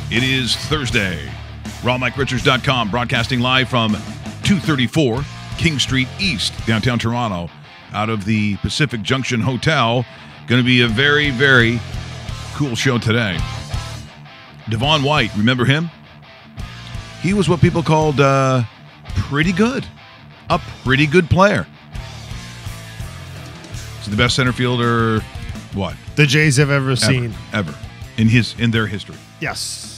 It is Thursday. RawMikeRichards.com, broadcasting live from 234 King Street East, downtown Toronto, out of the Pacific Junction Hotel. Going to be a very, very cool show today. Devon White, remember him? He was what people called pretty good. A pretty good player. So the best center fielder, what? The Jays have ever seen. Ever. In their history. Yes.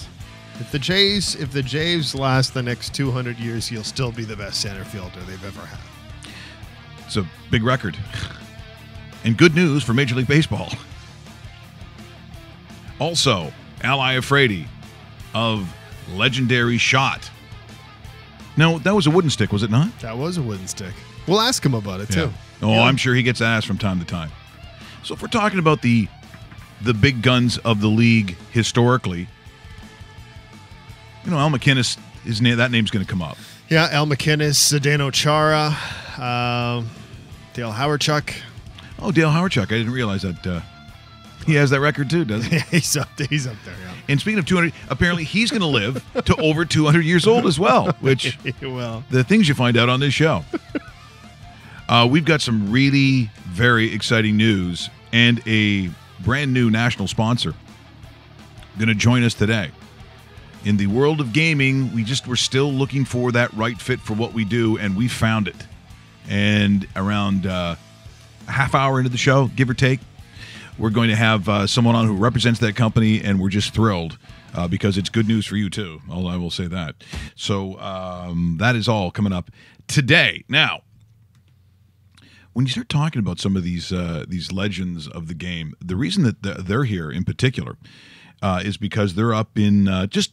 If the Jays last the next 200 years, he'll still be the best center fielder they've ever had. It's a big record. And good news for Major League Baseball. Also, Ali Afraidy of legendary shot. No, that was a wooden stick, was it not? That was a wooden stick. We'll ask him about it, too. Oh, yeah. I'm sure he gets asked from time to time. So if we're talking about the big guns of the league historically, you know, Al MacInnis, that name's going to come up. Yeah, Al MacInnis, Zdeno Chara, Dale Hawerchuk. Oh, Dale Hawerchuk. I didn't realize that he has that record too, doesn't he? Yeah, he's up there, yeah. And speaking of 200, apparently he's going to live to over 200 years old as well, which well, the things you find out on this show. We've got some really very exciting news and a brand new national sponsor going to join us today. In the world of gaming, we're still looking for that right fit for what we do, and we found it. And around a half hour into the show, give or take, we're going to have someone on who represents that company, and we're just thrilled because it's good news for you, too. I will say that. So that is all coming up today. Now, when you start talking about some of these legends of the game, the reason that they're here in particular is because they're up in just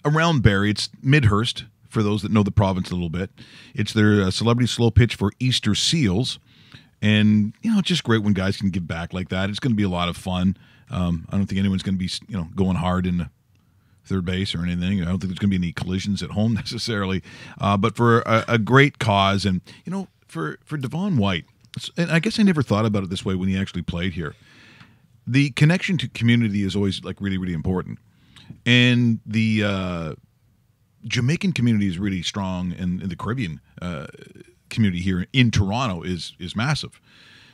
around Barrie. It's Midhurst, for those that know the province a little bit. It's their celebrity slow pitch for Easter Seals. And, you know, it's just great when guys can give back like that. It's going to be a lot of fun. I don't think anyone's going to be, going hard in third base or anything. I don't think there's going to be any collisions at home necessarily. But for a great cause. And, for Devon White, and I guess I never thought about it this way when he actually played here. The connection to community is always really, really important. And the Jamaican community is really strong, and the Caribbean community here in Toronto is massive.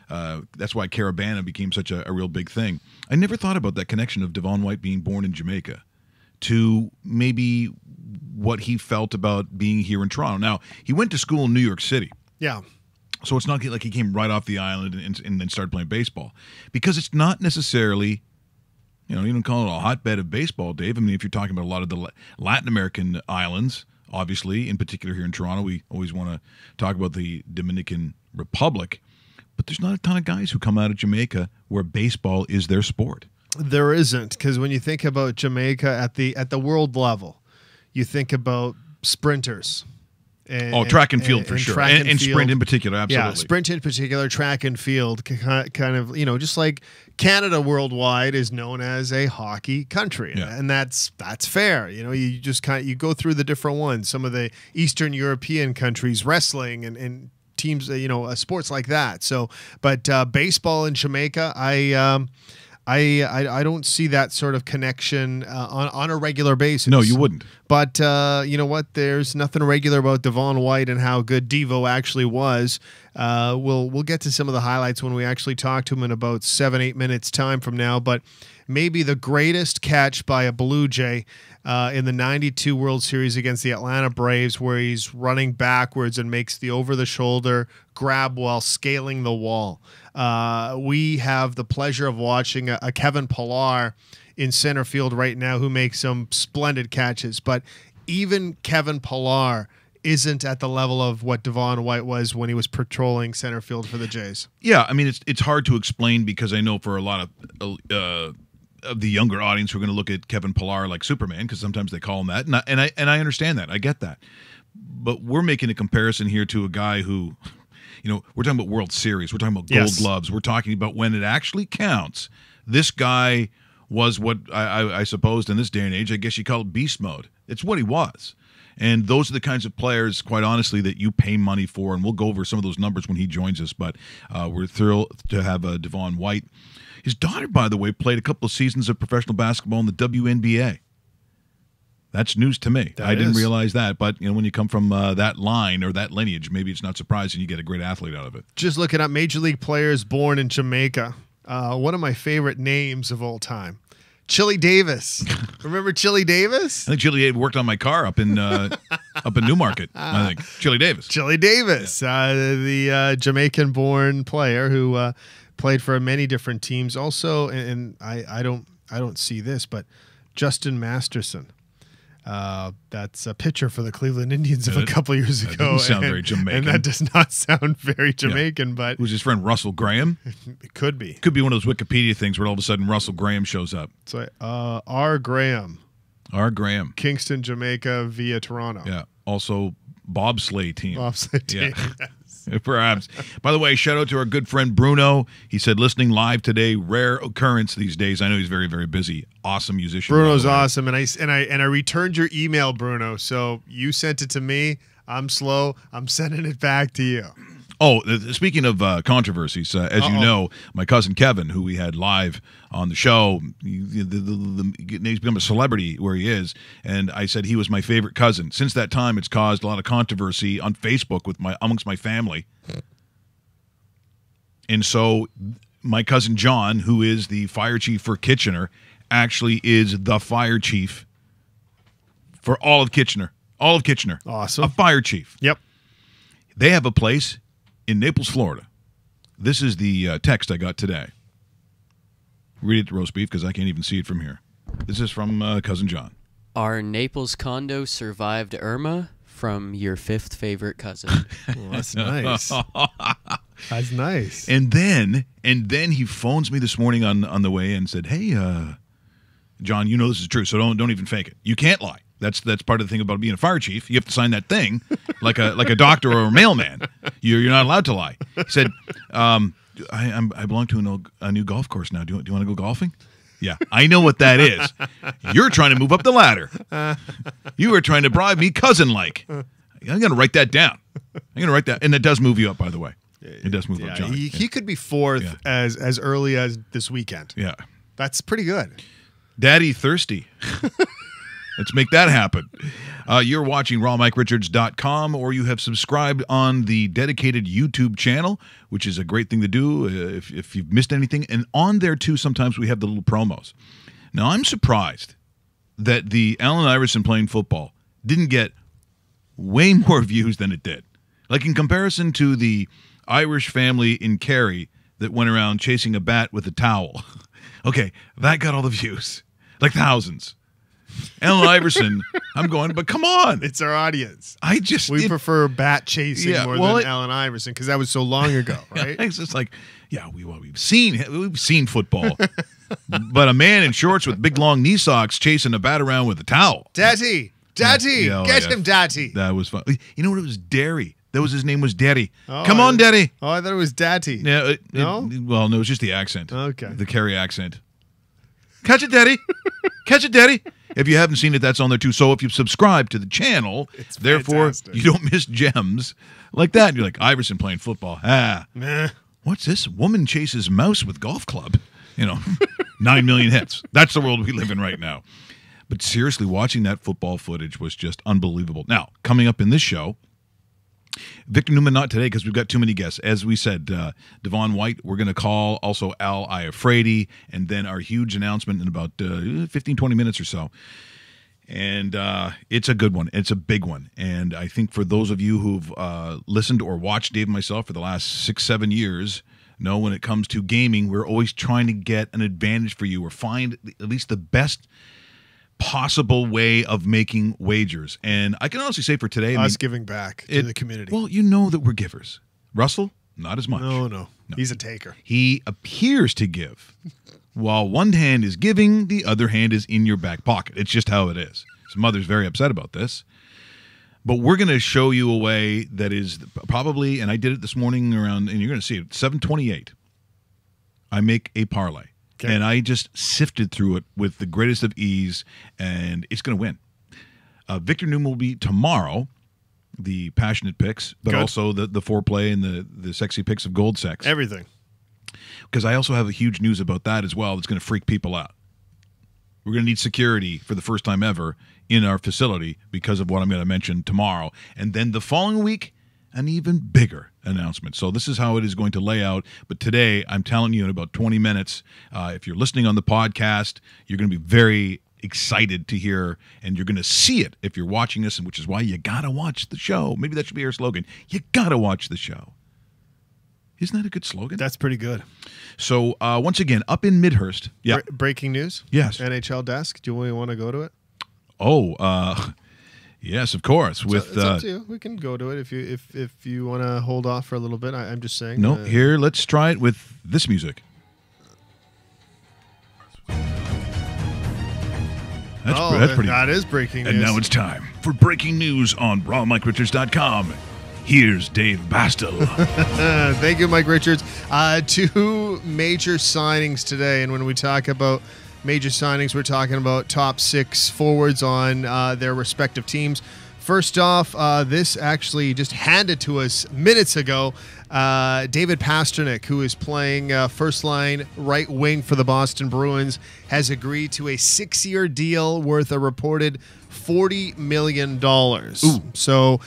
That's why Caribana became such a real big thing. I never thought about that connection of Devon White being born in Jamaica to maybe what he felt about being here in Toronto. Now, he went to school in New York City. Yeah. So it's not like he came right off the island and then started playing baseball. Because it's not necessarily, you don't call it a hotbed of baseball, Dave. I mean, if you're talking about a lot of the Latin American islands, obviously, in particular here in Toronto, we always want to talk about the Dominican Republic. But there's not a ton of guys who come out of Jamaica where baseball is their sport. There isn't, because when you think about Jamaica at the world level, you think about sprinters. Track and field for sure. And sprint in particular, absolutely. Yeah, sprint in particular, track and field, kind of, just like Canada worldwide is known as a hockey country. Yeah. And that's fair. You just you go through the different ones. Some of the Eastern European countries, wrestling and teams, sports like that. So, but baseball in Jamaica, I don't see that sort of connection on a regular basis. No, you wouldn't. But you know what? There's nothing regular about Devon White and how good Devo actually was. We'll get to some of the highlights when we actually talk to him in about 7-8 minutes time from now. But maybe the greatest catch by a Blue Jay in the 92 World Series against the Atlanta Braves, where he's running backwards and makes the over-the-shoulder grab while scaling the wall. We have the pleasure of watching a Kevin Pillar in center field right now who makes some splendid catches. But even Kevin Pillar isn't at the level of what Devon White was when he was patrolling center field for the Jays. Yeah, I mean, it's hard to explain because I know for a lot of of the younger audience who are going to look at Kevin Pillar like Superman, because sometimes they call him that, and I understand that. I get that. But we're making a comparison here to a guy who, we're talking about World Series. We're talking about Gold Gloves. We're talking about when it actually counts. This guy was what I supposed in this day and age, I guess you call it beast mode. It's what he was. And those are the kinds of players, quite honestly, that you pay money for. And we'll go over some of those numbers when he joins us. But we're thrilled to have Devon White. His daughter, by the way, played a couple of seasons of professional basketball in the WNBA. That's news to me. I didn't realize that. But when you come from that line or that lineage, maybe it's not surprising you get a great athlete out of it. Just looking up Major League players born in Jamaica. One of my favorite names of all time. Chili Davis. Remember Chili Davis? I think Chili worked on my car up in Newmarket. I think Chili Davis. Chili Davis, the Jamaican-born player who played for many different teams. Also, and I don't see this, but Justin Masterson. That's a pitcher for the Cleveland Indians of a couple years ago. That doesn't sound very Jamaican. And that does not sound very Jamaican, but who's his friend Russell Graham? It could be. Could be one of those Wikipedia things where all of a sudden Russell Graham shows up. So R. Graham. R. Graham. Kingston, Jamaica via Toronto. Yeah. Also bobsleigh team. Bobsleigh team. Yeah. Perhaps. By the way, shout out to our good friend Bruno. He said listening live today, rare occurrence these days. I know he's very, very busy. Awesome musician. Bruno's awesome, and I returned your email, Bruno. So you sent it to me. I'm slow. I'm sending it back to you. Oh, speaking of controversies, as you know, my cousin Kevin, who we had live on the show, he's become a celebrity where he is, and I said he was my favorite cousin. Since that time, it's caused a lot of controversy on Facebook amongst my family. And so my cousin John, who is the fire chief for Kitchener, actually is the fire chief for all of Kitchener. All of Kitchener. Awesome. A fire chief. Yep. They have a place in Naples, Florida. This is the text I got today. Read it, roast beef, because I can't even see it from here. This is from Cousin John. Our Naples condo survived Irma from your fifth favorite cousin. Well, that's nice. That's nice. And then he phones me this morning on the way and said, "Hey, John, you know this is true, so don't even fake it. You can't lie. That's part of the thing about being a fire chief. You have to sign that thing like a doctor or a mailman. You're not allowed to lie." He said, I belong to a new golf course now. Do you want to go golfing? Yeah, I know what that is. You're trying to move up the ladder. You are trying to bribe me cousin-like. I'm going to write that down. I'm going to write that. And it does move you up, by the way. It does move up, John. He could be fourth as early as this weekend. Yeah. That's pretty good. Daddy thirsty. Let's make that happen. You're watching rawmike.richards.com, or you have subscribed on the dedicated YouTube channel, which is a great thing to do if you've missed anything. And on there, too, sometimes we have the little promos. Now, I'm surprised that the Allen Iverson playing football didn't get way more views than it did. Like in comparison to the Irish family in Kerry that went around chasing a bat with a towel. Okay, that got all the views. Like thousands. Allen Iverson, I'm going, but come on. It's our audience. We prefer bat chasing more than Allen Iverson because that was so long ago, right? It's just like, we've seen football. But a man in shorts with big long knee socks chasing a bat around with a towel. Daddy, get him, Daddy. That was fun. You know what? It was Derry. His name was Daddy. Come on, Daddy. Oh, I thought it was Daddy. Yeah. No? Well, no, it's just the accent. Okay. The Kerry accent. Catch it, Daddy. Catch it, Daddy. If you haven't seen it, that's on there too. So if you subscribe to the channel, therefore you don't miss gems like that. You're like, Iverson playing football. Nah. What's this? Woman chases mouse with golf club. 9 million hits. That's the world we live in right now. But seriously, watching that football footage was just unbelievable. Now, coming up in this show, Victor Newman not today because we've got too many guests. As we said, Devon White, we're going to call. Also, Al Iafrate, and then our huge announcement in about 15, 20 minutes or so. And it's a good one. It's a big one. And I think for those of you who've listened or watched Dave and myself for the last 6-7 years, know when it comes to gaming, we're always trying to get an advantage for you or find at least the best possible way of making wagers. And I can honestly say for today, giving back to the community. Well, you know that we're givers. Russell, Not as much. No. He's a taker. He appears to give. While one hand is giving, the other hand is in your back pocket. It's just how it is. His mother's very upset about this. But we're going to show you a way that is probably, and I did it this morning around, and you're going to see it, 7:28. I make a parlay. Okay. And I just sifted through it with the greatest of ease, and it's going to win. Victor Newman will be tomorrow, the passionate picks, but Good. also the foreplay and the sexy picks of Gold Sex. Everything. Because I also have a huge news about that as well that's going to freak people out. We're going to need security for the first time ever in our facility because of what I'm going to mention tomorrow. And then the following week, an even bigger announcement. So this is how it is going to lay out. But today, I'm telling you in about 20 minutes, if you're listening on the podcast, you're going to be very excited to hear, and you're going to see it if you're watching this, and which is why you got to watch the show. Maybe that should be our slogan. You got to watch the show. Isn't that a good slogan? That's pretty good. So, once again, up in Midhurst. Yeah. Breaking news? Yes. NHL desk. Do we want to go to it? Oh, yes, of course. It's up to you. We can go to it if you want to hold off for a little bit. I'm just saying. No, here, let's try it with this music. That's pretty. That is breaking news. And now it's time for breaking news on RawMikeRichards.com. Here's Dave Bastel. Thank you, Mike Richards. Two major signings today, and when we talk about major signings, we're talking about top six forwards on their respective teams. First off, this actually just handed to us minutes ago. David Pastrnak, who is playing first-line right wing for the Boston Bruins, has agreed to a 6-year deal worth a reported $40 million. Ooh. So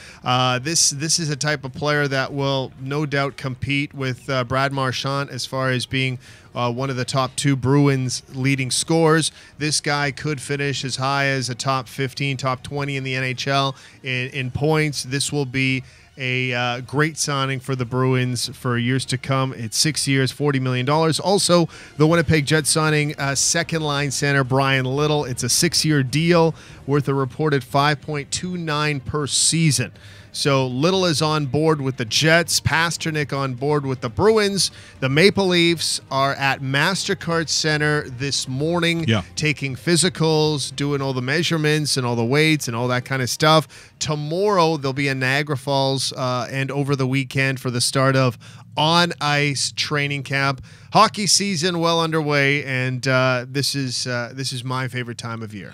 this is a type of player that will no doubt compete with Brad Marchand as far as being one of the top two Bruins leading scorers. This guy could finish as high as a top 15, top 20 in the NHL in points. This will be a great signing for the Bruins for years to come. It's 6 years, $40 million. Also, the Winnipeg Jets signing second-line center Brian Little. It's a 6-year deal worth a reported $5.29 per season. So Little is on board with the Jets, Pastrnak on board with the Bruins. The Maple Leafs are at MasterCard Center this morning, taking physicals, doing all the measurements and all the weights and all that kind of stuff. Tomorrow they'll be in Niagara Falls and over the weekend for the start of on-ice training camp. Hockey season well underway, and this is my favorite time of year.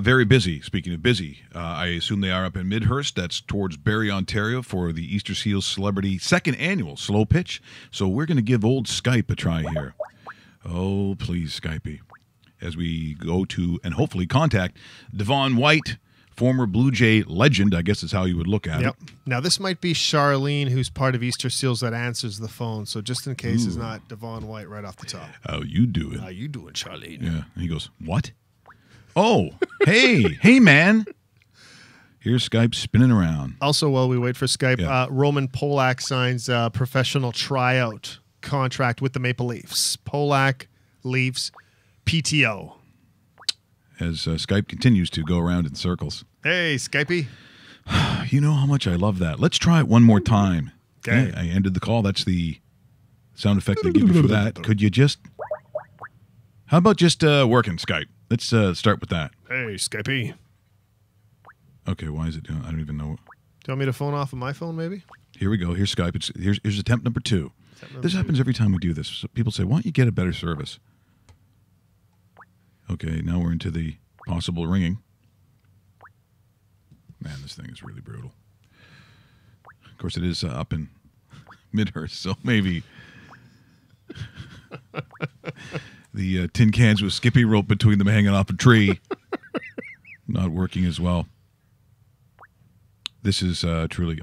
Very busy. Speaking of busy, I assume they are up in Midhurst. That's towards Barrie, Ontario, for the Easter Seals Celebrity second annual Slow Pitch. So we're going to give old Skype a try here. Oh, please, Skypey. As we go to and hopefully contact Devon White, former Blue Jay legend, I guess is how you would look at it. Now, this might be Charlene, who's part of Easter Seals, that answers the phone. So just in case it's not Devon White right off the top. How you doing? How you doing, Charlene? Yeah. And he goes, what? Oh, hey, man. Here's Skype spinning around. Also, while we wait for Skype, Roman Polak signs a professional tryout contract with the Maple Leafs. Polak leaves PTO. As Skype continues to go around in circles. Hey, Skypey. You know how much I love that. Let's try it one more time. Okay. Yeah, I ended the call. That's the sound effect they give you for that. Could you just... How about just working, Skype? Let's start with that. Hey, Skypey. Okay, why is it doing? I don't even know. Do you want me to phone off of my phone, maybe? Here we go. Here's Skype. Here's attempt number 2. This happens every time we do this. So people say, why don't you get a better service? Okay, now we're into the possible ringing. Man, this thing is really brutal. Of course, it is up in Midhurst, so maybe the tin cans with skippy rope between them hanging off a tree not working as well. This is truly...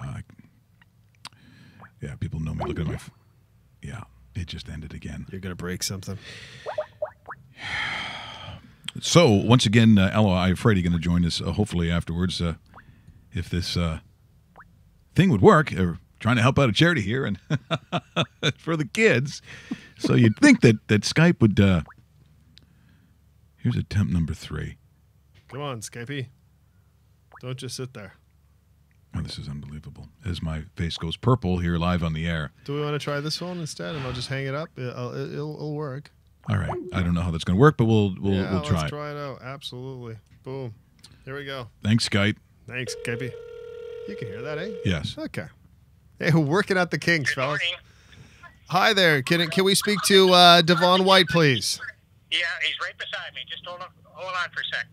yeah, people know me. Look at my... Yeah, it just ended again. You're going to break something. So, once again, Ella, I'm afraid you're going to join us hopefully afterwards if this thing would work. We're trying to help out a charity here and for the kids. So you'd think that Skype would... Here's attempt number 3. Come on, Skypey. Don't just sit there. Oh, this is unbelievable. As my face goes purple here live on the air. Do we want to try this phone instead, and I'll just hang it up? It'll work. All right. I don't know how that's going to work, but we'll try. Let's try it out. Absolutely. Boom. Here we go. Thanks, Skype. Thanks, Kippy. You can hear that, eh? Yes. Okay. Hey, we're working out the kinks, Good fellas. morning. Hi there. Can we speak to Devon White, please? Yeah, he's right beside me. Just hold on for a sec.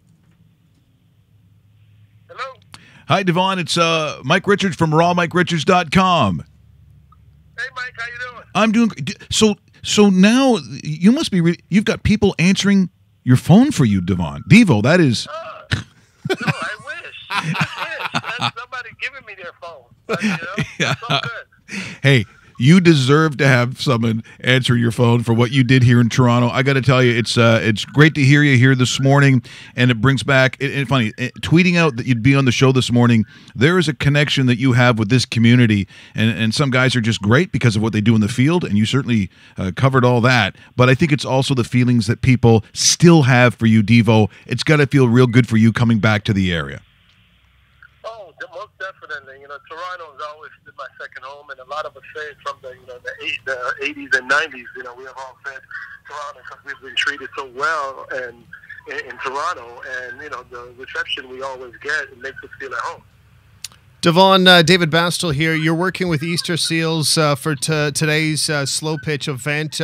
Hello? Hi, Devon. It's Mike Richards from rawmike.richards.com. Hey, Mike, how you doing? I'm doing so now you must be you've got people answering your phone for you, Devon. Devo, that is No, I wish. That's somebody giving me their phone. But, it's all good. Hey, you deserve to have someone answer your phone for what you did here in Toronto. I got to tell you, it's great to hear you here this morning, and it brings back. Funny, tweeting out that you'd be on the show this morning. There is a connection that you have with this community, and some guys are just great because of what they do in the field, and you certainly covered all that. But I think it's also the feelings that people still have for you, Devo. It's got to feel real good for you coming back to the area. Oh, most definitely. Toronto has always been my second home, and a lot of us say it from the 80s and 90s. We have all said Toronto because we've been treated so well and in Toronto, and the reception we always get, it makes us feel at home. Devon, David Bastel here. You're working with Easter Seals for today's slow pitch event.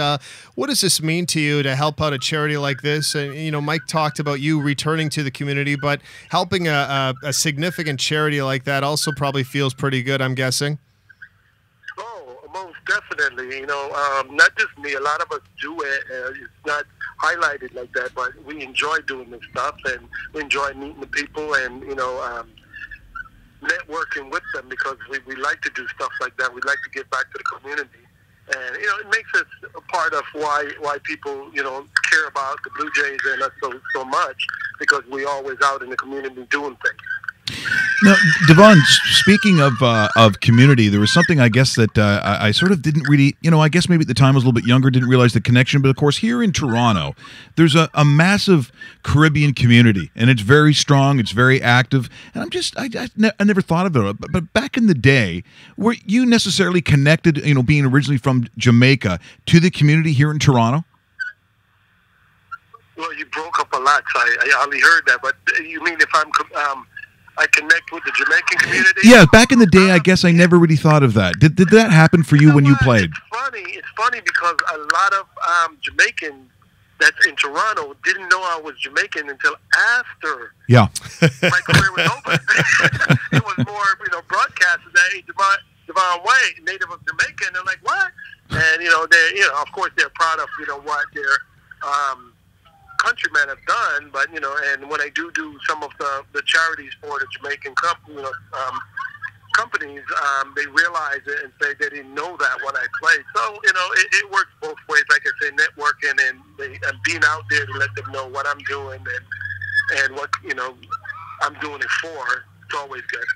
What does this mean to you to help out a charity like this? And Mike talked about you returning to the community, but helping a significant charity like that also probably feels pretty good, I'm guessing. Oh, most definitely. Not just me. A lot of us do it. It's not highlighted like that, but we enjoy doing this stuff, and we enjoy meeting the people, and networking with them, because we like to do stuff like that. We like to give back to the community, and it makes us a part of why people care about the Blue Jays and us so much, because we always out in the community doing things. Now, Devon, speaking of community, there was something I guess that I sort of didn't really, I guess maybe at the time I was a little bit younger, didn't realize the connection. But of course, here in Toronto, there's a massive Caribbean community, and it's very strong, it's very active. And I never thought of it. But back in the day, were you necessarily connected, being originally from Jamaica, to the community here in Toronto? Well, you broke up a lot, so I only heard that. But you mean if I connect with the Jamaican community? Yeah, back in the day, I guess I never really thought of that. Did that happen for you when you played? It's funny because a lot of Jamaicans that's in Toronto didn't know I was Jamaican until after my career was over. It was more, broadcasted that, hey, Devon White, native of Jamaica, and they're like, what? And, they of course, they're proud of, what their countrymen have done, but and when I do some of the charities for the Jamaican companies, they realize it and say they didn't know that when I played. So it works both ways. Like I say, networking and being out there to let them know what I'm doing and what I'm doing it for. It's always good.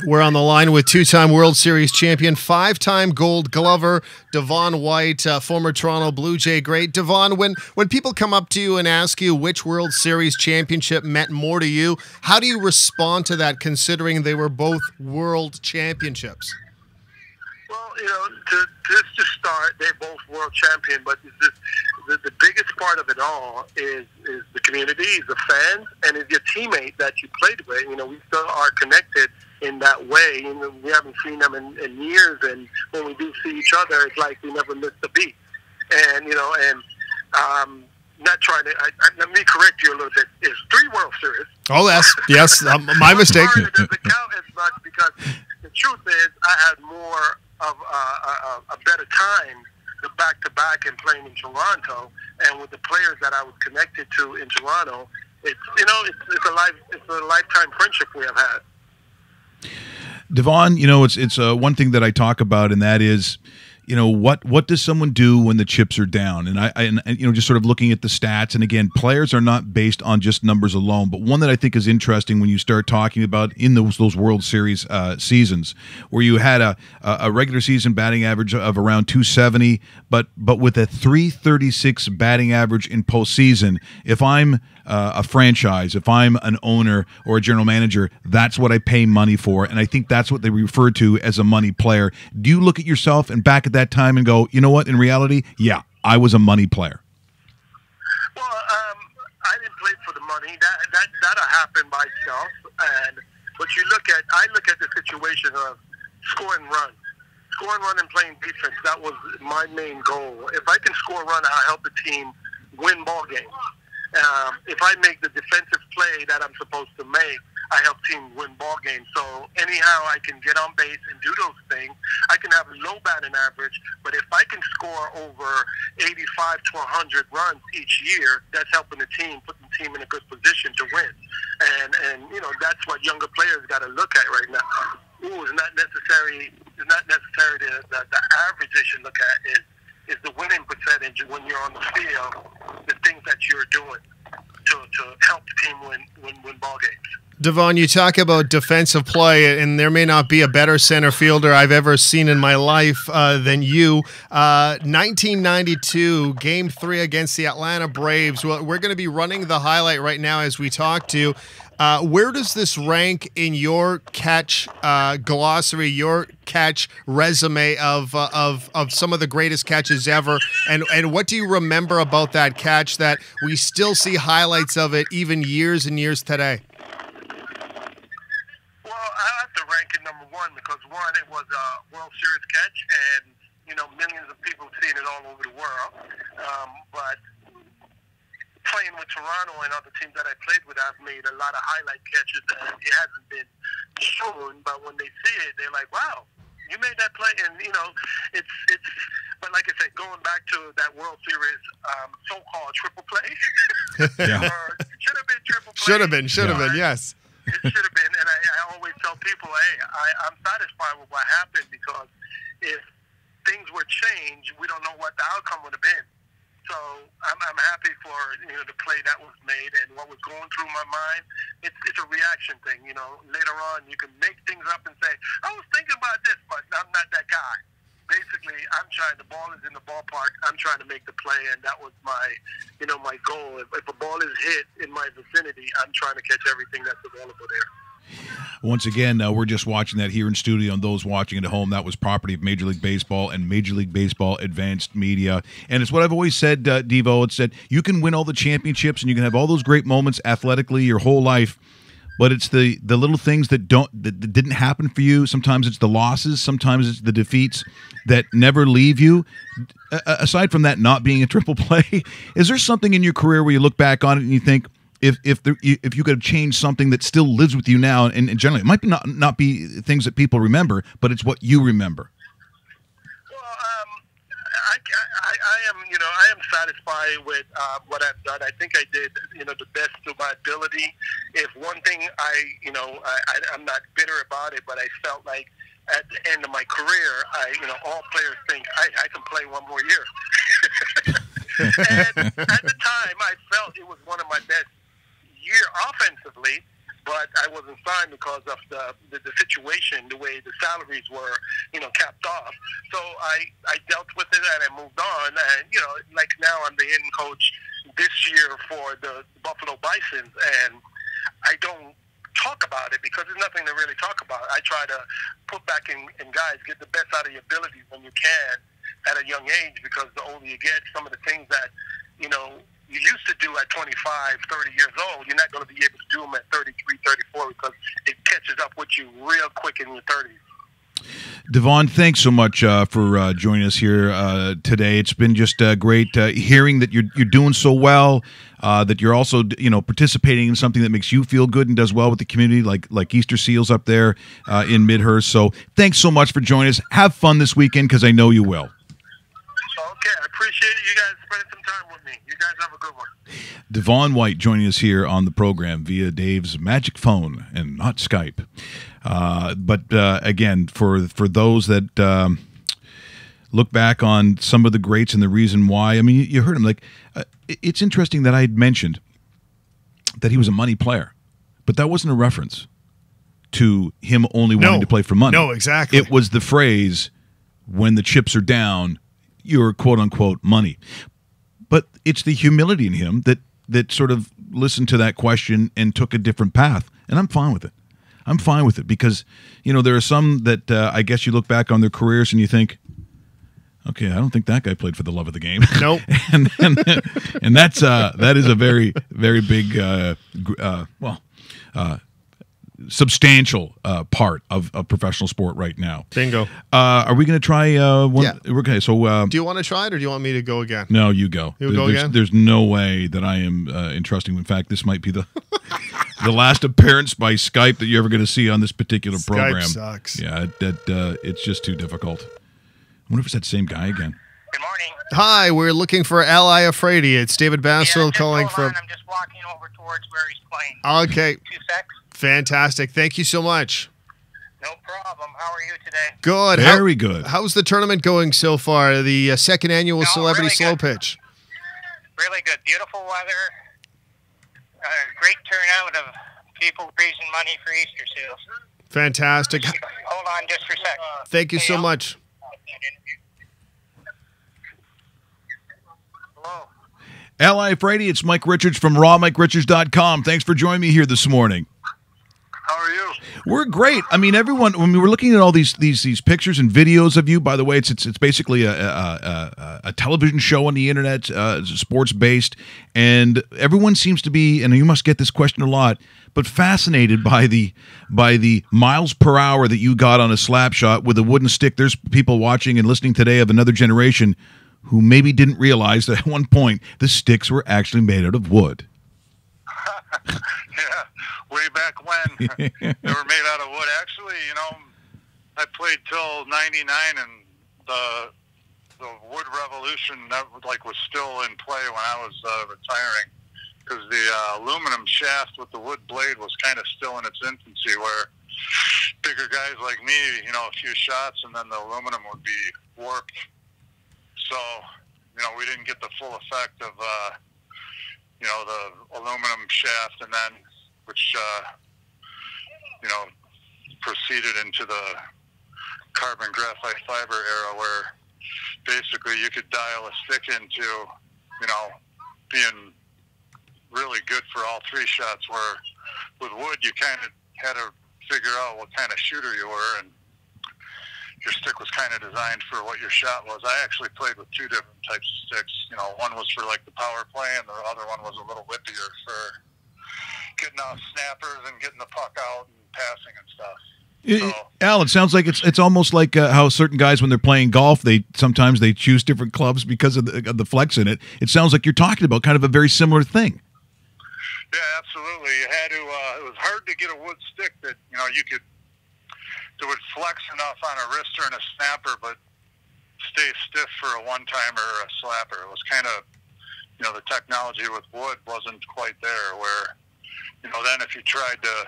We're on the line with two-time World Series champion, five-time Gold Glover, Devon White, former Toronto Blue Jay great. Devon, when people come up to you and ask you which World Series championship meant more to you, how do you respond to that, considering they were both world championships? Well, to start, they're both world champion, but the biggest part of it all is the community, is the fans, and is your teammate that you played with. We still are connected in that way. We haven't seen them in years, and when we do see each other, it's like we never missed a beat. And not trying to. Let me correct you a little bit. It's 3 World Series. Oh, yes, my mistake. It doesn't count as much because the truth is, I had more of a better time the back-to-back and playing in Toronto, and with the players that I was connected to in Toronto, it's a lifetime friendship we have had. Devon, it's one thing that I talk about, and that is, what does someone do when the chips are down? And and just sort of looking at the stats. And again, players are not based on just numbers alone. But one that I think is interesting when you start talking about in those World Series seasons, where you had a regular season batting average of around 270, but with a 336 batting average in postseason. If I'm a franchise, if I'm an owner or a general manager, that's what I pay money for. And I think that's what they refer to as a money player. Do you look at yourself and back at that time and go, you know what, in reality, yeah, I was a money player? Well, I didn't play for the money. That'll happen by itself. But I look at the situation of score and run and playing defense. That was my main goal. If I can score a run, I'll help the team win ball games. If I make the defensive play that I'm supposed to make, I help teams win ball games. So anyhow I can get on base and do those things, I can have a low batting average, but if I can score over 85 to 100 runs each year, that's helping the team, putting the team in a good position to win. And that's what younger players got to look at right now. It's not necessary the average they should look at is the winning percentage when you're on the field, the things that you're doing to help the team win ball games. Devon, you talk about defensive play, and there may not be a better center fielder I've ever seen in my life than you. 1992, Game 3 against the Atlanta Braves. Well, we're going to be running the highlight right now as we talk to you. Where does this rank in your catch glossary, your catch resume of some of the greatest catches ever? And what do you remember about that catch that we still see highlights of it even years and years today? Well, I have to rank it number one because, one, it was a World Series catch, and, millions of people have seen it all over the world. But playing with Toronto and other teams that I played with, I've made a lot of highlight catches, and it hasn't been shown, but when they see it, they're like, wow, you made that play. And, it's but like I said, going back to that World Series so-called triple play, Yeah. or should have been triple play. Should have been, yes. It should have been, and I always tell people, hey, I'm satisfied with what happened because if things were changed, we don't know what the outcome would have been. So I'm happy for the play that was made and what was going through my mind. It's a reaction thing. Later on you can make things up and say, I was thinking about this, but I'm not that guy. Basically, the ball is in the ballpark. I'm trying to make the play, and that was my goal. If a ball is hit in my vicinity, I'm trying to catch everything that's available there. Once again, we're just watching that here in studio, and those watching at home, that was property of Major League Baseball and Major League Baseball Advanced Media. And it's what I've always said, Devo. It's that you can win all the championships and you can have all those great moments athletically your whole life, but it's the little things that didn't happen for you. Sometimes it's the losses, sometimes it's the defeats that never leave you. Aside from that not being a triple play, is there something in your career where you look back on it and you think, if you could have changed something that still lives with you now, and generally it might be not be things that people remember, but it's what you remember? Well, I am satisfied with what I've done. I think I did the best of my ability. If one thing I'm not bitter about it, but I felt like at the end of my career, all players think I can play one more year. And at the time, I felt it was one of my best year offensively, but I wasn't signed because of the situation, the way the salaries were, capped off. So I dealt with it and I moved on. And, like now I'm the hitting coach this year for the Buffalo Bisons, and I don't talk about it because there's nothing to really talk about. I try to put back in guys, get the best out of your abilities when you can at a young age, because the older you get, some of the things that, you used to do at 25, 30 years old, you're not going to be able to do them at 33, 34 because it catches up with you real quick in your 30s. Devon, thanks so much for joining us here today. It's been just great hearing that you're doing so well, that you're also participating in something that makes you feel good and does well with the community, like Easter Seals up there in Midhurst. So thanks so much for joining us. Have fun this weekend because I know you will. Okay, I appreciate you guys spending some time with me. You guys have a good one. Devon White joining us here on the program via Dave's magic phone and not Skype. But again, for those that look back on some of the greats and the reason why. I mean, you heard him. Like, it's interesting that I had mentioned that he was a money player, but that wasn't a reference to him only wanting to play for money. No, exactly. It was the phrase, when the chips are down, you're quote-unquote money. But it's the humility in him that sort of listened to that question and took a different path, and I'm fine with it. I'm fine with it because, there are some that I guess you look back on their careers and you think, okay, I don't think that guy played for the love of the game. Nope. and that is a very, very big, substantial part of professional sport right now. Bingo. Are we going to try one? Yeah. Okay, so do you want to try it, or do you want me to go again? no, you go. Go again? There's no way that I am entrusting. In fact, this might be the the last appearance by Skype that you're ever going to see on this particular program. Skype sucks. Yeah, it's just too difficult. I wonder if it's that same guy again. Good morning. Hi, we're looking for L.I. Afraidy. It's David Bassel calling from. I'm just walking over towards where he's playing. Okay, 2 secs. fantastic. Thank you so much. No problem. How are you today? Good. Very good. How's the tournament going so far? The second annual Celebrity really Slow good. Pitch. Really good. Beautiful weather. Great turnout of people raising money for Easter sales. Fantastic. Hold on just for a sec. Thank you so much. Hello. L.I. Frady, it's Mike Richards from rawmikeRichards.com. Thanks for joining me here this morning. How are you? We're great. I mean, everyone. When we were looking at all these pictures and videos of you, by the way, it's basically a television show on the internet, sports based, and everyone seems to be. And you must get this question a lot, but fascinated by the miles per hour that you got on a slap shot with a wooden stick. There's people watching and listening today of another generation who maybe didn't realize that at one point the sticks were actually made out of wood. Yeah, way back when they were made out of wood. Actually, I played till '99, and the wood revolution was still in play when I was retiring, because the aluminum shaft with the wood blade was kind of still in its infancy, where bigger guys like me, a few shots, and then the aluminum would be warped. So, we didn't get the full effect of the aluminum shaft, and then which proceeded into the carbon graphite fiber era, where basically you could dial a stick into being really good for all 3 shots, where with wood you kind of had to figure out what kind of shooter you were, and your stick was kind of designed for what your shot was. I actually played with 2 different types of sticks. One was for like the power play, and the other one was a little whippier for getting off snappers and getting the puck out and passing and stuff. Al, it sounds like it's almost like how certain guys, when they're playing golf, sometimes they choose different clubs because of the flex in it. It sounds like you're talking about kind of a very similar thing. Yeah, absolutely. You had to. It was hard to get a wood stick that that would flex enough on a wrister and a snapper, but stay stiff for a one-timer or a slapper. It was kind of, the technology with wood wasn't quite there, where, then if you tried to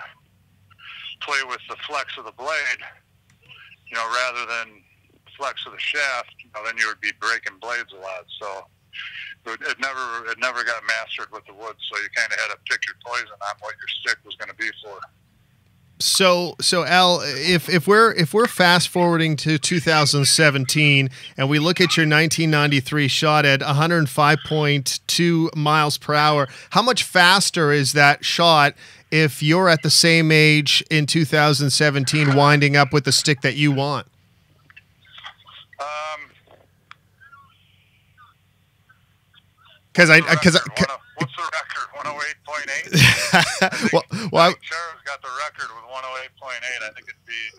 play with the flex of the blade, rather than flex of the shaft, then you would be breaking blades a lot. So it never got mastered with the wood, so you kind of had to pick your poison on what your stick was going to be for. So Al, if we're fast forwarding to 2017 and we look at your 1993 shot at 105.2 miles per hour, how much faster is that shot if you're at the same age in 2017, winding up with the stick that you want? What's the record? 108.8. Well, Sheriff's got the record with 108.8. I think it'd be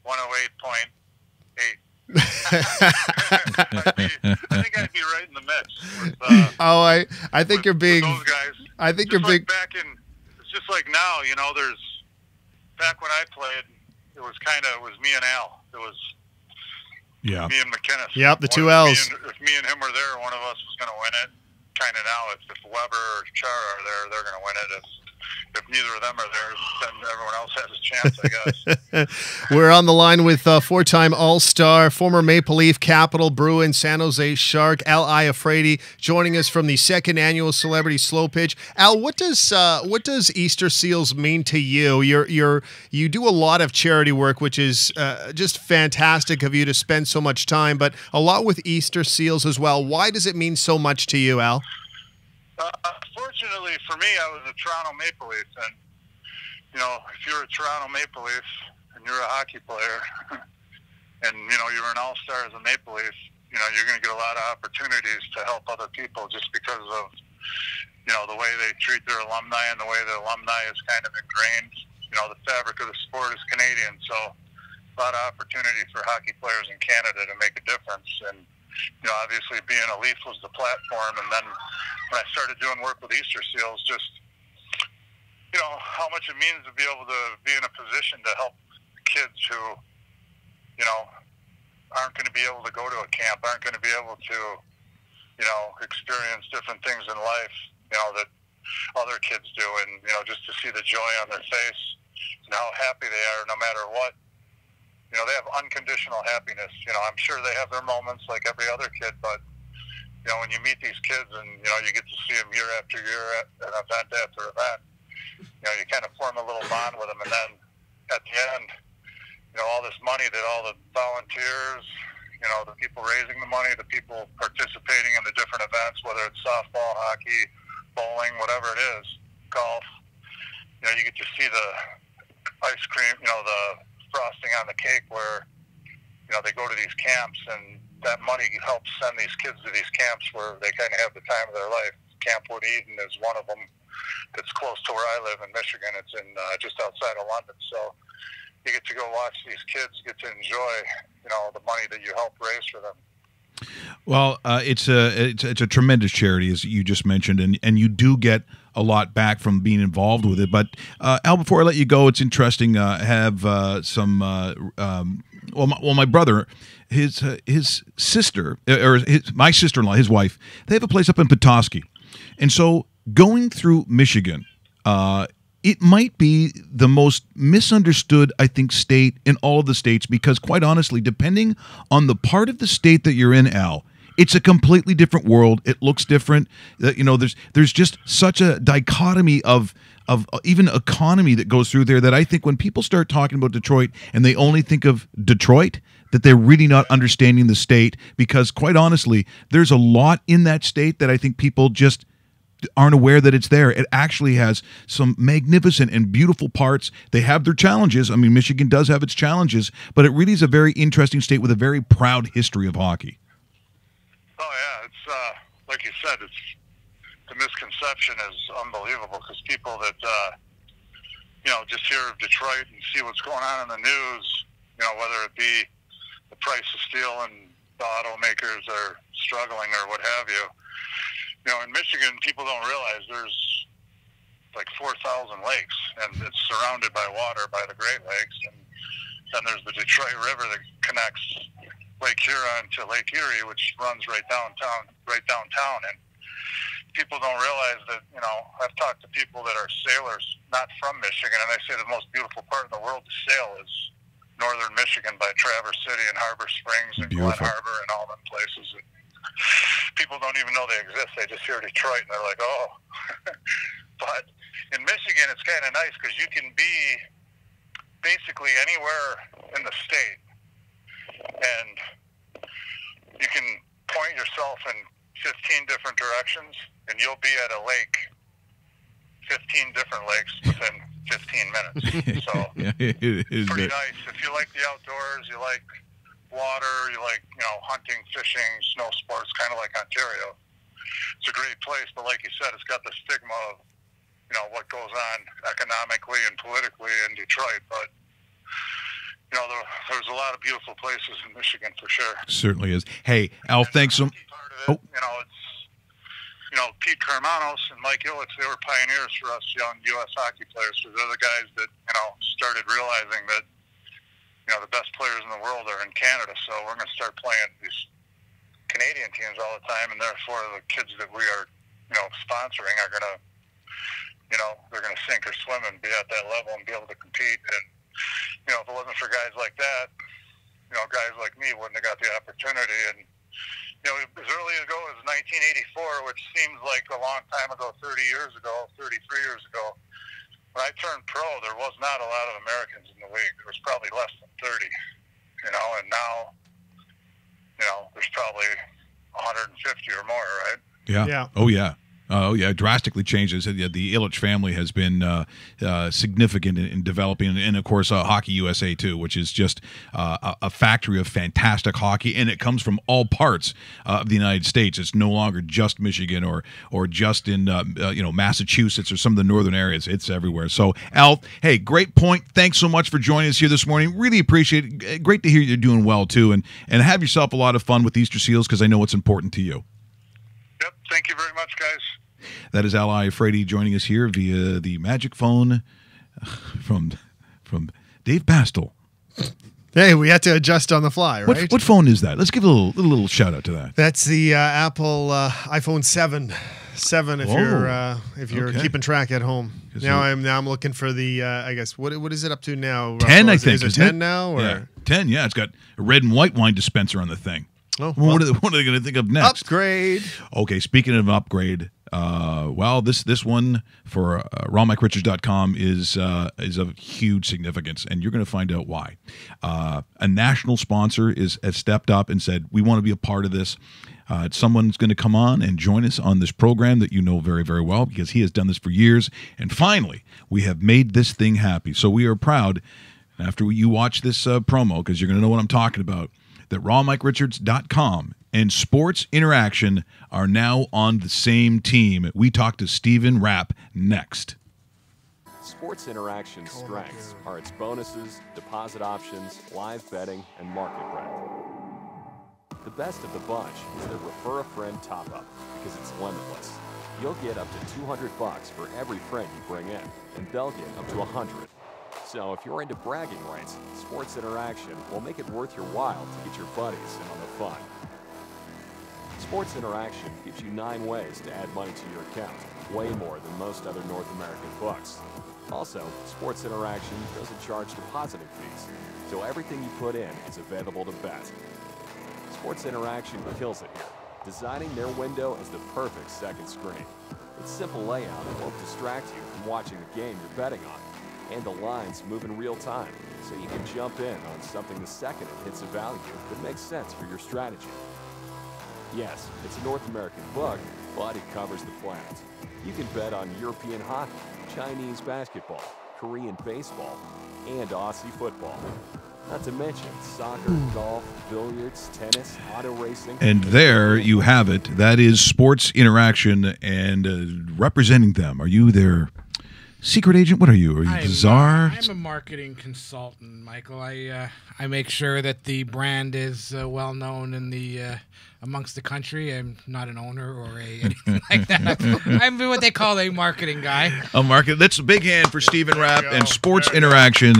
108.8. I think I'd be right in the mix. With, I think you're being. Those guys. I think just you're big. Back in, it's just like now. There's back when I played, it was me and Al. It was. Yeah. Me and McInnes. Yep, the 2 L's. If me and him were there, one of us was going to win it. Kind of now, if Weber or Chara are there, they're going to win it. if neither of them are there, then everyone else has a chance, I guess. We're on the line with four-time All-Star, former Maple Leaf, Capital, Bruin, San Jose Shark, Al Iafrate, joining us from the second annual Celebrity Slow Pitch. Al, what does Easter Seals mean to you? You do a lot of charity work, which is just fantastic of you to spend so much time, but a lot with Easter Seals as well. Why does it mean so much to you, Al? Fortunately for me, I was a Toronto Maple Leaf, and if you're a Toronto Maple Leaf and you're a hockey player, and you're an all-star as a Maple Leaf, you're going to get a lot of opportunities to help other people just because of the way they treat their alumni and the way the alumni is kind of ingrained. The fabric of the sport is Canadian, so a lot of opportunity for hockey players in Canada to make a difference. And obviously being a Leaf was the platform, and then when I started doing work with Easter Seals, just how much it means to be able to be in a position to help kids who aren't going to be able to go to a camp, aren't going to be able to experience different things in life that other kids do, and just to see the joy on their face and how happy they are no matter what. They have unconditional happiness. I'm sure they have their moments like every other kid, but when you meet these kids and you get to see them year after year at an event after event, you kind of form a little bond with them. And then at the end, all this money that all the volunteers, the people raising the money, the people participating in the different events, whether it's softball, hockey, bowling, whatever it is, golf, you get to see the ice cream, the frosting on the cake where, they go to these camps, and that money helps send these kids to these camps where they kind of have the time of their life. Camp Wood Eden is one of them that's close to where I live in Michigan. It's in just outside of London. So you get to go watch these kids get to enjoy, the money that you help raise for them. Well, it's a tremendous charity, as you just mentioned, and you do get a lot back from being involved with it. But Al, before I let you go, it's interesting. I have some. My brother, his sister, or my sister-in-law, his wife, they have a place up in Petoskey, and so going through Michigan, it might be the most misunderstood, I think, state in all of the states, because quite honestly, depending on the part of the state that you're in, Al, it's a completely different world. It looks different. There's just such a dichotomy of even economy that goes through there that I think when people start talking about Detroit and they only think of Detroit, that they're really not understanding the state, because quite honestly, there's a lot in that state that I think people just aren't aware that it's there. It actually has some magnificent and beautiful parts. They have their challenges. I mean, Michigan does have its challenges, but it really is a very interesting state with a very proud history of hockey. Oh yeah, it's like you said, the misconception is unbelievable, because people that just hear of Detroit and see what's going on in the news, whether it be the price of steel and the automakers are struggling or what have you. In Michigan, people don't realize there's like 4,000 lakes, and it's surrounded by water by the Great Lakes, and then there's the Detroit River that connects Lake Huron to Lake Erie, which runs right downtown, and people don't realize that, I've talked to people that are sailors not from Michigan, and they say the most beautiful part in the world to sail is northern Michigan by Traverse City and Harbor Springs and Glen Harbor and all them places. And people don't even know they exist. They just hear Detroit and they're like, oh. But in Michigan, it's kind of nice because you can be basically anywhere in the state, and you can point yourself in 15 different directions, and you'll be at a lake, 15 different lakes within 15 minutes. So it's pretty nice. If you like the outdoors, you like water, you like, hunting, fishing, snow sports, kind of like Ontario. It's a great place, but like you said, it's got the stigma of, what goes on economically and politically in Detroit. But, there's a lot of beautiful places in Michigan for sure. Certainly is. Hey, Al, thanks so much. It's, Pete Carmanos and Mike Ilitch, they were pioneers for us young U.S. hockey players. So they're the guys that, started realizing that, the best players in the world are in Canada. So we're going to start playing these Canadian teams all the time, and therefore the kids that we are, sponsoring are going to, they're going to sink or swim and be at that level and be able to compete. And, if it wasn't for guys like that, guys like me wouldn't have got the opportunity. And, as early ago as 1984, which seems like a long time ago, 33 years ago, when I turned pro, there was not a lot of Americans in the league. There was probably less than 30, and now, there's probably 150 or more, right? Yeah. Oh, yeah. Drastically changes. The Ilitch family has been significant in developing, and of course, Hockey USA too, which is just a factory of fantastic hockey, and it comes from all parts of the United States. It's no longer just Michigan or just in Massachusetts or some of the northern areas. It's everywhere. So, Al, hey, great point. Thanks so much for joining us here this morning. Really appreciate it. Great to hear you're doing well too, and have yourself a lot of fun with Easter Seals, because I know it's important to you. Yep. Thank you very much, guys. That is Al Iafrate joining us here via the magic phone from Dave Bastel. Hey, we had to adjust on the fly, right? What phone is that? Let's give a little shout out to that. That's the Apple iPhone 7 if you're keeping track at home. Now I'm looking for the I guess what is it up to now? 10, I think. Is it 10 now? Or? Yeah, 10. Yeah, it's got a red and white wine dispenser on the thing. Oh, what are they going to think of next? Upgrade. Okay, speaking of upgrade, this one for ronmkerichards.com is of huge significance, and you're going to find out why. A national sponsor has stepped up and said, we want to be a part of this. Someone's going to come on and join us on this program that you know very, very well, because he has done this for years. And finally, we have made this thing happy. So we are proud, after you watch this promo, because you're going to know what I'm talking about, that ronmkerichards.com and Sports Interaction are now on the same team. We talk to Stephen Rapp next. Sports Interaction's strengths are its bonuses, deposit options, live betting, and market breadth. The best of the bunch is their Refer a Friend top-up, because it's limitless. You'll get up to $200 for every friend you bring in, and they'll get up to $100. So if you're into bragging rights, Sports Interaction will make it worth your while to get your buddies in on the fun. Sports Interaction gives you 9 ways to add money to your account, way more than most other North American books. Also, Sports Interaction doesn't charge depositing fees, so everything you put in is available to bet. Sports Interaction kills it here, designing their window as the perfect second screen. Its simple layout won't distract you from watching the game you're betting on. And the lines move in real time, so you can jump in on something the second it hits a value that makes sense for your strategy. Yes, it's a North American book, but it covers the planet. You can bet on European hockey, Chinese basketball, Korean baseball, and Aussie football. Not to mention soccer, golf, billiards, tennis, auto racing. And there you have it. That is Sports Interaction, and representing them. Are you their secret agent? What are you? Are you czar? I'm a marketing consultant, Michael. I make sure that the brand is well known in the amongst the country. I'm not an owner or anything like that. I'm what they call a marketing guy. A market. That's a big hand for Stephen Rapp and Sports Interaction.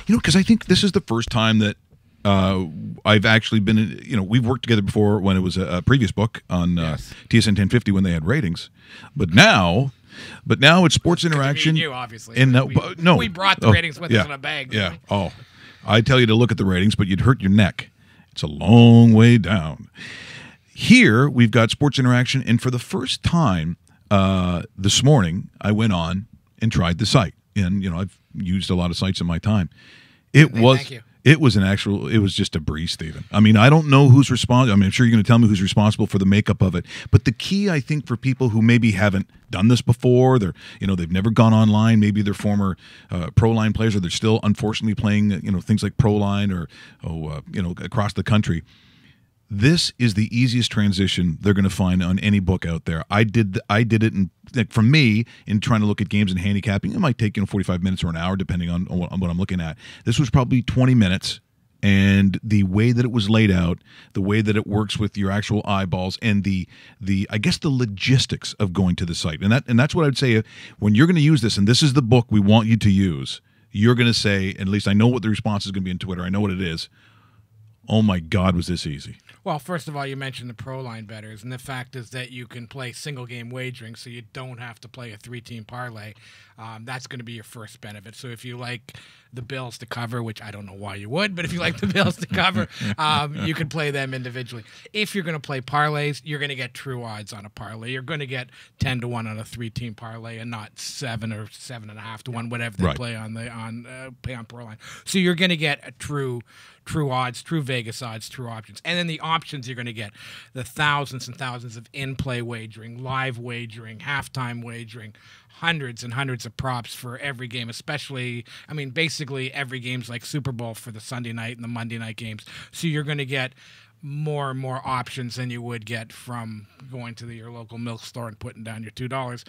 Because I think this is the first time that I've actually been. We've worked together before when it was a previous book on TSN 1050 when they had ratings, but now it's Sports Interaction. You obviously. And we brought the ratings with us in a bag. Yeah. Oh, I tell you to look at the ratings, but you'd hurt your neck. It's a long way down. Here we've got Sports Interaction, and for the first time this morning, I went on and tried the site. And I've used a lot of sites in my time. Thank you. It was just a breeze, Stephen. I mean, I don't know who's responsible. I mean, I'm sure you're going to tell me who's responsible for the makeup of it. But the key, I think, for people who maybe haven't done this before, they've never gone online. Maybe they're former Proline players, or they're still unfortunately playing, things like Proline or across the country. This is the easiest transition they're going to find on any book out there. I did it, and for me, in trying to look at games and handicapping, it might take 45 minutes or an hour, depending on what I'm looking at. This was probably 20 minutes, and the way that it was laid out, the way that it works with your actual eyeballs, and the I guess the logistics of going to the site, and that's what I'd say when you're going to use this, and this is the book we want you to use. You're going to say, at least I know what the response is going to be in Twitter. I know what it is. oh my God, was this easy? Well, first of all, you mentioned the pro line bettors, and the fact is that you can play single game wagering, so you don't have to play a 3-team parlay. That's going to be your first benefit. So if you like the Bills to cover, which I don't know why you would, but if you like the Bills to cover, you can play them individually. If you're going to play parlays, you're going to get true odds on a parlay. You're going to get 10-1 on a 3-team parlay, and not 7 or 7.5-1, whatever they play on pro line. So you're going to get a true odds, true Vegas odds, true options. And then the options, you're going to get the thousands and thousands of in-play wagering, live wagering, halftime wagering, hundreds and hundreds of props for every game, especially, I mean, basically every game's like Super Bowl for the Sunday night and the Monday night games. So you're going to get more and more options than you would get from going to your local milk store and putting down your $2.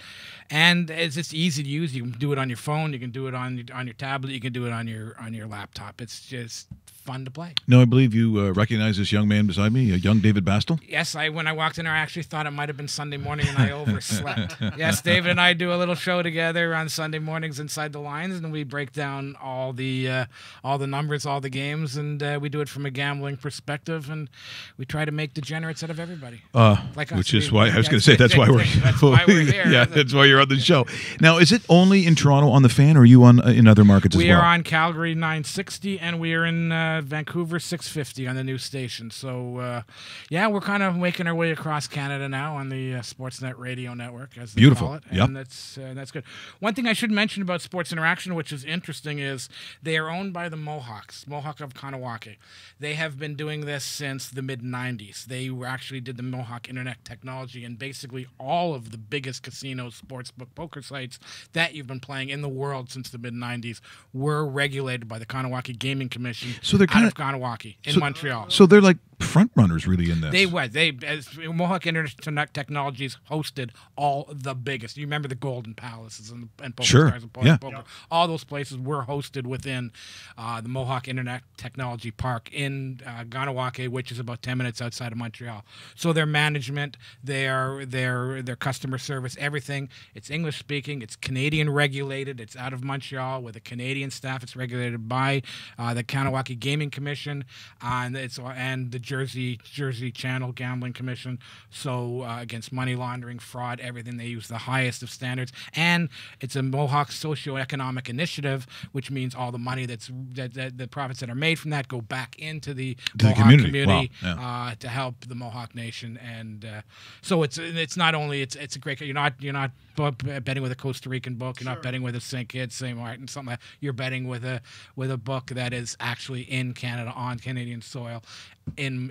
And it's just easy to use. You can do it on your phone. You can do it on your tablet. You can do it on your laptop. It's just fun to play. No, I believe you recognize this young man beside me, young David Bastel? Yes, when I walked in there, I actually thought it might have been Sunday morning and I overslept. Yes, David and I do a little show together on Sunday mornings inside the lines, and we break down all the numbers, all the games, and we do it from a gambling perspective, and we try to make degenerates out of everybody. Like us. Which is why I was going to say that's why we're here. Yeah, that's why you're on the show. Now, is it only in Toronto on the Fan, or are you in other markets as well? We are on Calgary 960, and we are in Vancouver 650 on the new station. So, we're kind of making our way across Canada now on the Sportsnet radio network, as they call it. And that's good. One thing I should mention about Sports Interaction, which is interesting, is they are owned by the Mohawks, Mohawk of Kanawake. They have been doing this since the mid-90s. They actually did the Mohawk Internet technology, and basically all of the biggest casinos, sportsbook, poker sites that you've been playing in the world since the mid-90s were regulated by the Kanawake Gaming Commission out of Kanawake in Montreal. So they're like front runners really in this. Mohawk Internet Technologies hosted all the biggest. You remember the Golden Palaces and Poker Stars and Poker. All those places were hosted within the Mohawk Internet Technology Park in Ganawake, which is about 10 minutes outside of Montreal. So their management, their customer service, everything, it's English speaking, it's Canadian regulated, it's out of Montreal with a Canadian staff. It's regulated by the Kanawake Gaming Commission and the Jersey Channel Gambling Commission. So against money laundering, fraud, everything, they use the highest of standards. And it's a Mohawk socioeconomic initiative, which means all the money the profits that are made from that go back into the Mohawk community wow. To help the Mohawk Nation. And so it's not only it's a great. You're not betting with a Costa Rican book. You're not betting with a St. Kitts, St. Martin, something like that. You're betting with a book that is actually in Canada on Canadian soil. And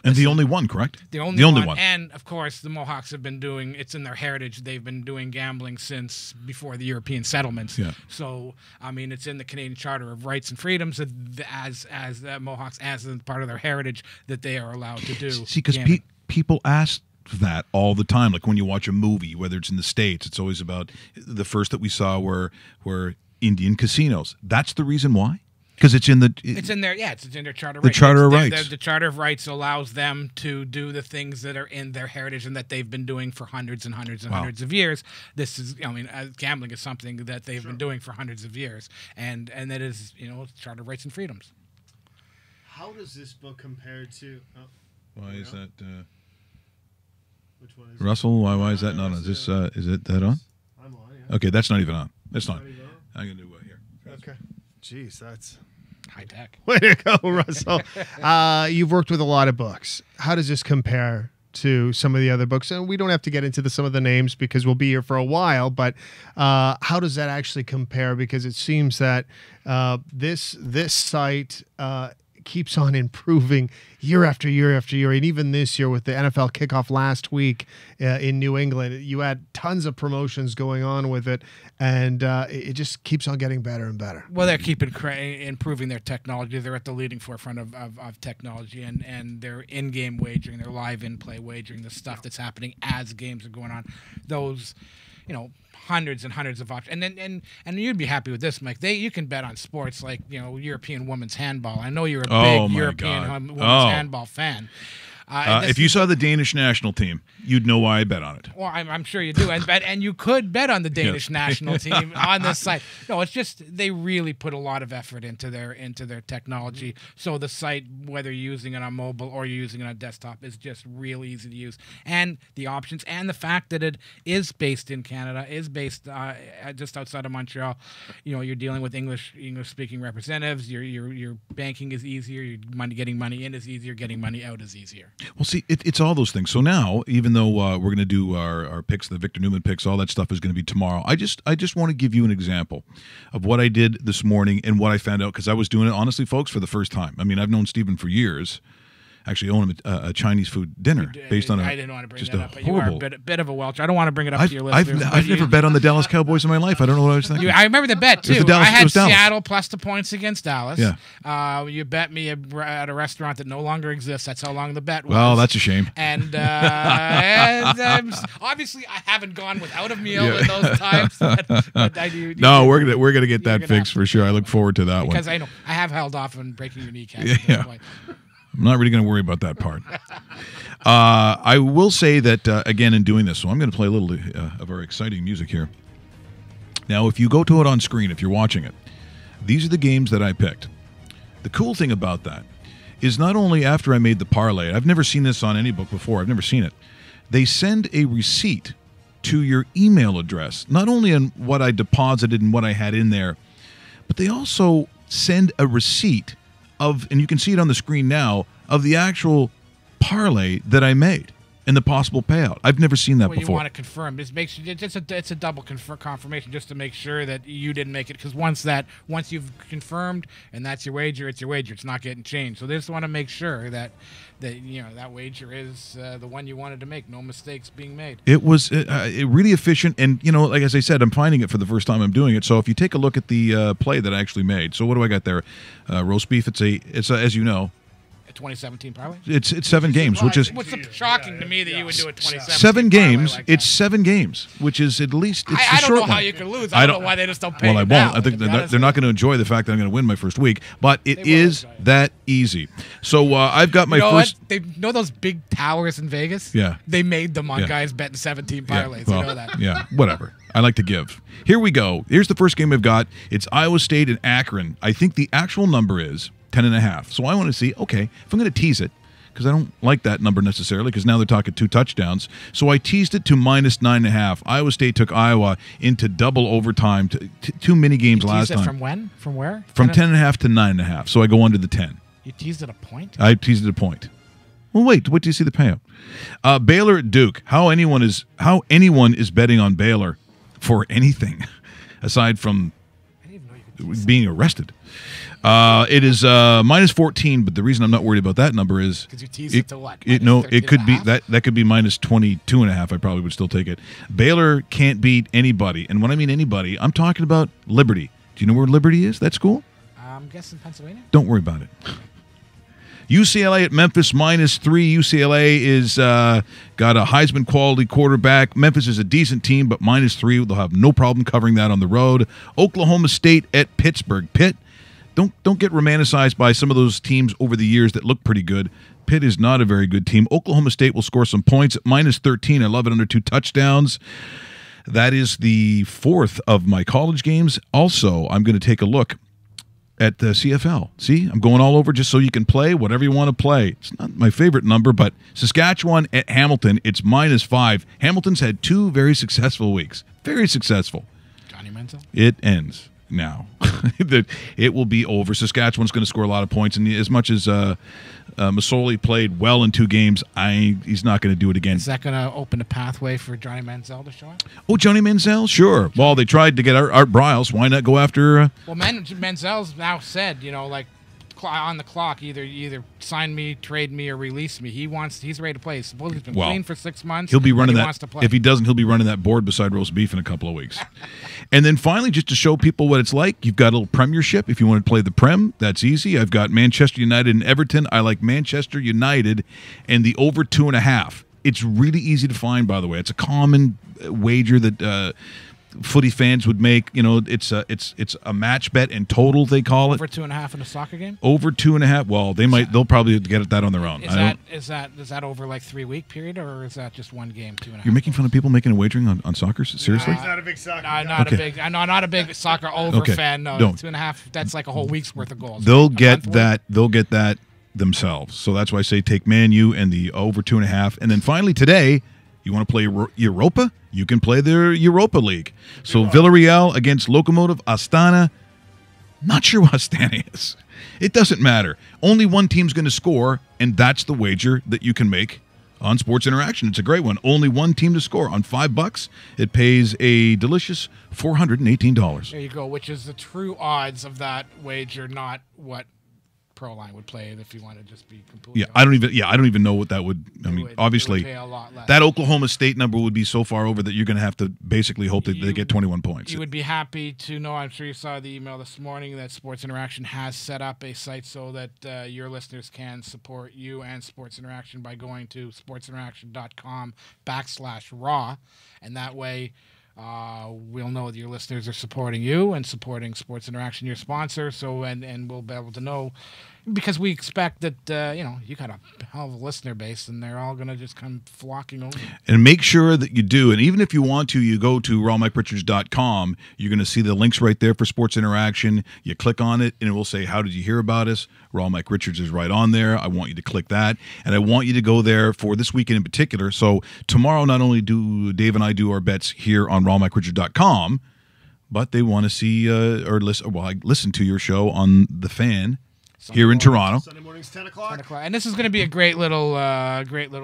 the only one, correct? The only one. And of course, the Mohawks have been doing. It's in their heritage. They've been doing gambling since before the European settlements. Yeah. So I mean, it's in the Canadian Charter of Rights and Freedoms as the Mohawks, as part of their heritage, that they are allowed to do. See, because people ask that all the time. Like when you watch a movie, whether it's in the States, it's always about the first that we saw were Indian casinos. That's the reason why. Because it's in their charter. The Charter of Rights. The Charter of Rights allows them to do the things that are in their heritage and that they've been doing for hundreds and hundreds and hundreds of years. This is, gambling is something that they've been doing for hundreds of years, and that is, Charter of Rights and Freedoms. How does this book compare to? Why is that? Which one is Russell? Why is that not on? Is this? Is it that on? I'm on. Yeah. Okay, that's not even on. That's not. I'm gonna do it here. Okay. Jeez, that's high tech. Way to go, Russell. You've worked with a lot of books. How does this compare to some of the other books? And we don't have to get into some of the names because we'll be here for a while, but how does that actually compare? Because it seems that this site keeps on improving year after year after year. And even this year with the NFL kickoff last week in New England, you had tons of promotions going on with it, and it just keeps on getting better and better. Well, they're keeping improving their technology. They're at the leading forefront of technology, and their in-game wagering, their live in-play wagering, the stuff that's happening as games are going on. Those, hundreds and hundreds of options, and you'd be happy with this, Mike. You can bet on sports like European women's handball. I know you're a big European women's handball fan. If you saw the Danish national team, you'd know why I bet on it. Well, I'm sure you do, and you could bet on the Danish national team on this site. No, it's just they really put a lot of effort into their technology. So the site, whether you're using it on mobile or you're using it on desktop, is just real easy to use. And the options and the fact that it is based in Canada, is based just outside of Montreal. You're dealing with English speaking representatives. Your banking is easier. Your getting money in is easier. Getting money out is easier. Well, see, it's all those things. So now, even though we're going to do our picks, the Victor Newman picks, all that stuff is going to be tomorrow. I just want to give you an example of what I did this morning and what I found out, because I was doing it, honestly, folks, for the first time. I mean, I've known Stephen for years. Actually, own him a Chinese food dinner based on I didn't want to bring just that a up, but horrible. you are a bit of a welcher. I don't want to bring it up to your listeners. I've never bet on the Dallas Cowboys in my life. I don't know what I was thinking. I remember the bet, too. It was Dallas, I had Dallas. Seattle plus the points against Dallas. Yeah. You bet me at a restaurant that no longer exists. That's how long the bet was. Well, that's a shame. And obviously, I haven't gone without a meal in those times. But I do. We're gonna get that fixed for sure. I look forward to that one. Because I know I have held off on breaking your kneecap. Yeah. I'm not really going to worry about that part. I will say that, again, in doing this, so I'm going to play a little of our exciting music here. Now, if you go to it on screen, if you're watching it, these are the games that I picked. The cool thing about that is not only after I made the parlay, I've never seen this on any book before, I've never seen it, they send a receipt to your email address, not only on what I deposited and what I had in there, but they also send a receipt of, and you can see it on the screen now, of the actual parlay that I made and the possible payout. I've never seen that before. You want to confirm. It's a double confirmation just to make sure that you didn't make it, because once you've confirmed and that's your wager, it's your wager. It's not getting changed. So they just want to make sure that that wager is the one you wanted to make. No mistakes being made. It was really efficient, and like as I said, I'm finding it for the first time I'm doing it. So if you take a look at the play that I actually made, so what do I got there? Roast beef. It's as you know. 2017 parlay? It's 7 games, which is shocking to me that you would do a 2017. 7 games. Like it's 7 games, which is at least. It's I a don't short know how one. you could lose. I don't know why they just don't pay. Well, I won't. Now, I think they're not going to enjoy the fact that I'm going to win my first week, but it is that easy. So I've got my first. They know those big towers in Vegas. Yeah, they made them on guys betting 17 parlays. Well, I know that. Yeah, whatever. I like to give. Here we go. Here's the first game I've got. It's Iowa State and Akron. I think the actual number is 10.5. So I want to see. Okay, if I'm going to tease it, because I don't like that number necessarily, because now they're talking 2 touchdowns. So I teased it to minus 9.5. Iowa State took Iowa into double overtime, 2 mini games last time. From when? From where? From 10.5 to 9.5. So I go under the 10. You teased it a point? I teased it a point. Well, wait do you see the payout? Baylor at Duke. How anyone is betting on Baylor for anything aside from being arrested. It is minus 14, but the reason I'm not worried about that number is because you teased it to what? It could be that could be minus 22.5. I probably would still take it. Baylor can't beat anybody, and when I mean anybody, I'm talking about Liberty. Do you know where Liberty is? That school? I'm guessing Pennsylvania. Don't worry about it. UCLA at Memphis minus 3. UCLA is got a Heisman quality quarterback. Memphis is a decent team, but minus 3. They'll have no problem covering that on the road. Oklahoma State at Pittsburgh. Pitt. Don't get romanticized by some of those teams over the years that look pretty good. Pitt is not a very good team. Oklahoma State will score some points at minus 13. I love it under 2 touchdowns. That is the 4th of my college games. Also, I'm going to take a look at the CFL. See, I'm going all over just so you can play whatever you want to play. It's not my favorite number, but Saskatchewan at Hamilton, it's minus 5. Hamilton's had 2 very successful weeks. Very successful. Johnny Manziel? It ends now. It will be over. Saskatchewan's going to score a lot of points, and as much as Masoli played well in 2 games, he's not going to do it again. Is that going to open a pathway for Johnny Manziel to show up? Oh, Johnny Manziel? Sure. Well, they tried to get Art Briles. Why not go after... Well, Manziel's now said, on the clock, either sign me, trade me, or release me. He's ready to play. Suppose he's been clean for 6 months. He'll be running that. Wants to play. If he doesn't, he'll be running that board beside roast beef in a couple of weeks. And then finally, just to show people what it's like, you've got a little Premiership. If you want to play the Prem, that's easy. I've got Manchester United and Everton. I like Manchester United and the over 2.5. It's really easy to find, by the way. It's a common wager that footy fans would make. It's a match bet in total, they call it. Over 2.5 in a soccer game. Over 2.5. Well, they'll probably get that on their own. Is that over like 3-week period, or is that just one game? 2.5. You're making fun of people making a wagering on soccer? Seriously? He's not a big soccer. Not a big soccer over fan. No, Don't. 2.5. That's like a whole week's worth of goals. They'll get that. They'll get that themselves. So that's why I say take Man U and the over 2.5. And then finally today, you want to play Europa? You can play their Europa League. So Villarreal against Lokomotiv Astana. Not sure what Astana is. It doesn't matter. Only one team's going to score, and that's the wager that you can make on Sports Interaction. It's a great one. Only one team to score. On $5, it pays a delicious $418. There you go, which is the true odds of that wager, not what Proline would play if you want to just be completely. I don't even know what that would. I mean, obviously, pay a lot less. That Oklahoma State number would be so far over that you're going to have to basically hope that they get 21 points. You would be happy to know. I'm sure you saw the email this morning that Sports Interaction has set up a site so that your listeners can support you and Sports Interaction by going to sportsinteraction.com/raw, and that way. We'll know that your listeners are supporting you and supporting Sports Interaction, your sponsor. So, and we'll be able to know, because we expect that you got a hell of a listener base, and they're all going to just come flocking over. And make sure that you do. And even if you want to, you go to rawmikeRichards.com. You're going to see the links right there for Sports Interaction. You click on it, and it will say, "How did you hear about us?" Raw Mike Richards is right on there. I want you to click that, and I want you to go there for this weekend in particular. So tomorrow, not only do Dave and I do our bets here on rawmikeRichards.com, but they want to see or listen to your show on The Fan here in Toronto. Sunday mornings, 10 o'clock. 10 o'clock. And this is going to be a great little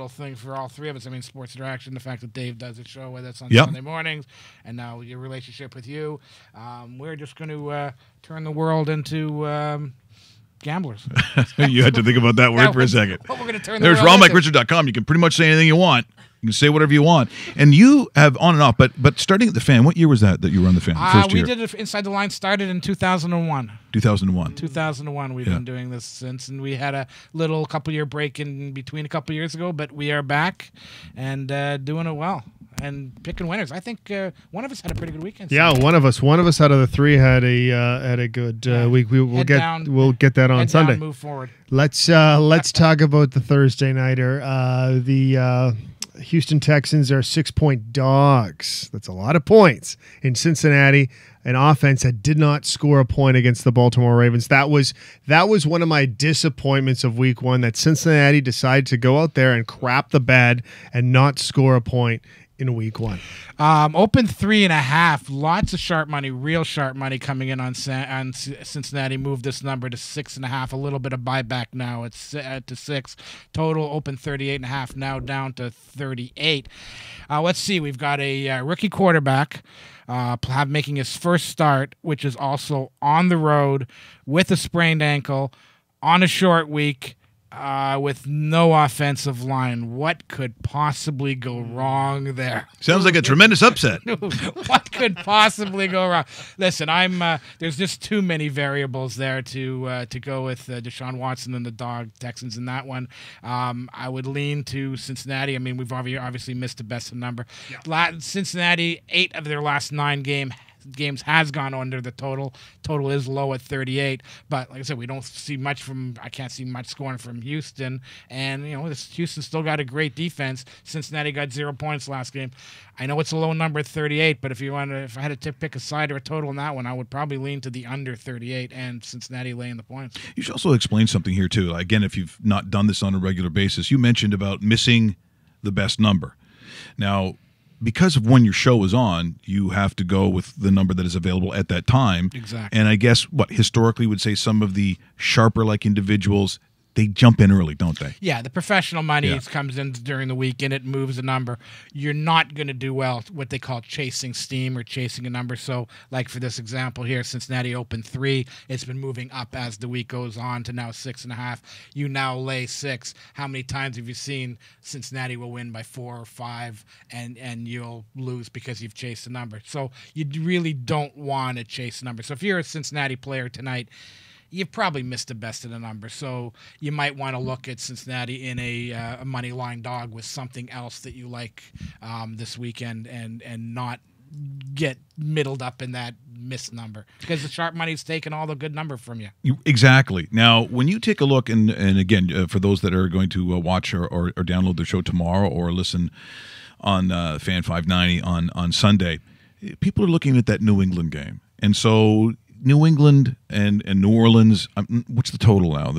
thing for all three of us. I mean, Sports Interaction, the fact that Dave does a show with us on Sunday mornings, and now your relationship with you. We're just going to turn the world into gamblers. You had to think about that word for a second. What we're going to turn There's rawmikeRichards.com. You can pretty much say anything you want. You can say whatever you want. And you have on and off, but starting at The Fan, what year was that you were on The Fan? First year? We did it Inside the Line, started in 2001. 2001. 2001 we've been doing this since, and we had a little couple-year break in between a couple years ago, but we are back and doing it well and picking winners. I think one of us had a pretty good weekend. Yeah, one of us out of the three had a good week. We'll get that on Sunday. Move forward. Let's talk about the Thursday nighter. The Houston Texans are 6-point dogs. That's a lot of points in Cincinnati. An offense that did not score a point against the Baltimore Ravens. That was one of my disappointments of week one, that Cincinnati decided to go out there and crap the bed and not score a point in week one. Open 3.5. Lots of sharp money, real sharp money coming in on Cincinnati. Moved this number to 6.5. A little bit of buyback now. It's to 6. Total open 38.5. Now down to 38. Let's see. We've got a rookie quarterback making his first start, which is also on the road with a sprained ankle on a short week. With no offensive line. What could possibly go wrong there? Sounds like a tremendous upset. What could possibly go wrong? Listen, there's just too many variables there to go with Deshaun Watson and the dog Texans in that one. I would lean to Cincinnati. I mean, we've obviously missed the best number. Yeah. Cincinnati, 8 of their last 9 games has gone under the total. Total is low at 38, but like I said, I can't see much scoring from Houston, and Houston still got a great defense. Cincinnati got 0 points last game. I know it's a low number at 38, but if I had to pick a side or a total in that one, I would probably lean to the under 38 and Cincinnati laying the points. You should also explain something here too. Again, if you've not done this on a regular basis, you mentioned about missing the best number. Now, because of when your show is on, you have to go with the number that is available at that time. Exactly. And I guess historically would say some of the sharper individuals, they jump in early, don't they? Yeah, the professional money comes in during the week and it moves a number. You're not going to do well what they call chasing steam or chasing a number. So, like for this example here, Cincinnati opened 3. It's been moving up as the week goes on to now 6.5. You now lay 6. How many times have you seen Cincinnati will win by 4 or 5 and you'll lose because you've chased a number? So you really don't want to chase a number. So if you're a Cincinnati player tonight, you've probably missed the best of the number. So you might want to look at Cincinnati in a money line dog with something else that you like this weekend and not get middled up in that missed number because the sharp money's taking all the good number from you. Exactly. Now, when you take a look, and again, for those that are going to watch or download the show tomorrow or listen on Fan 590 on Sunday, people are looking at that New England game. And so New England and New Orleans, what's the total now?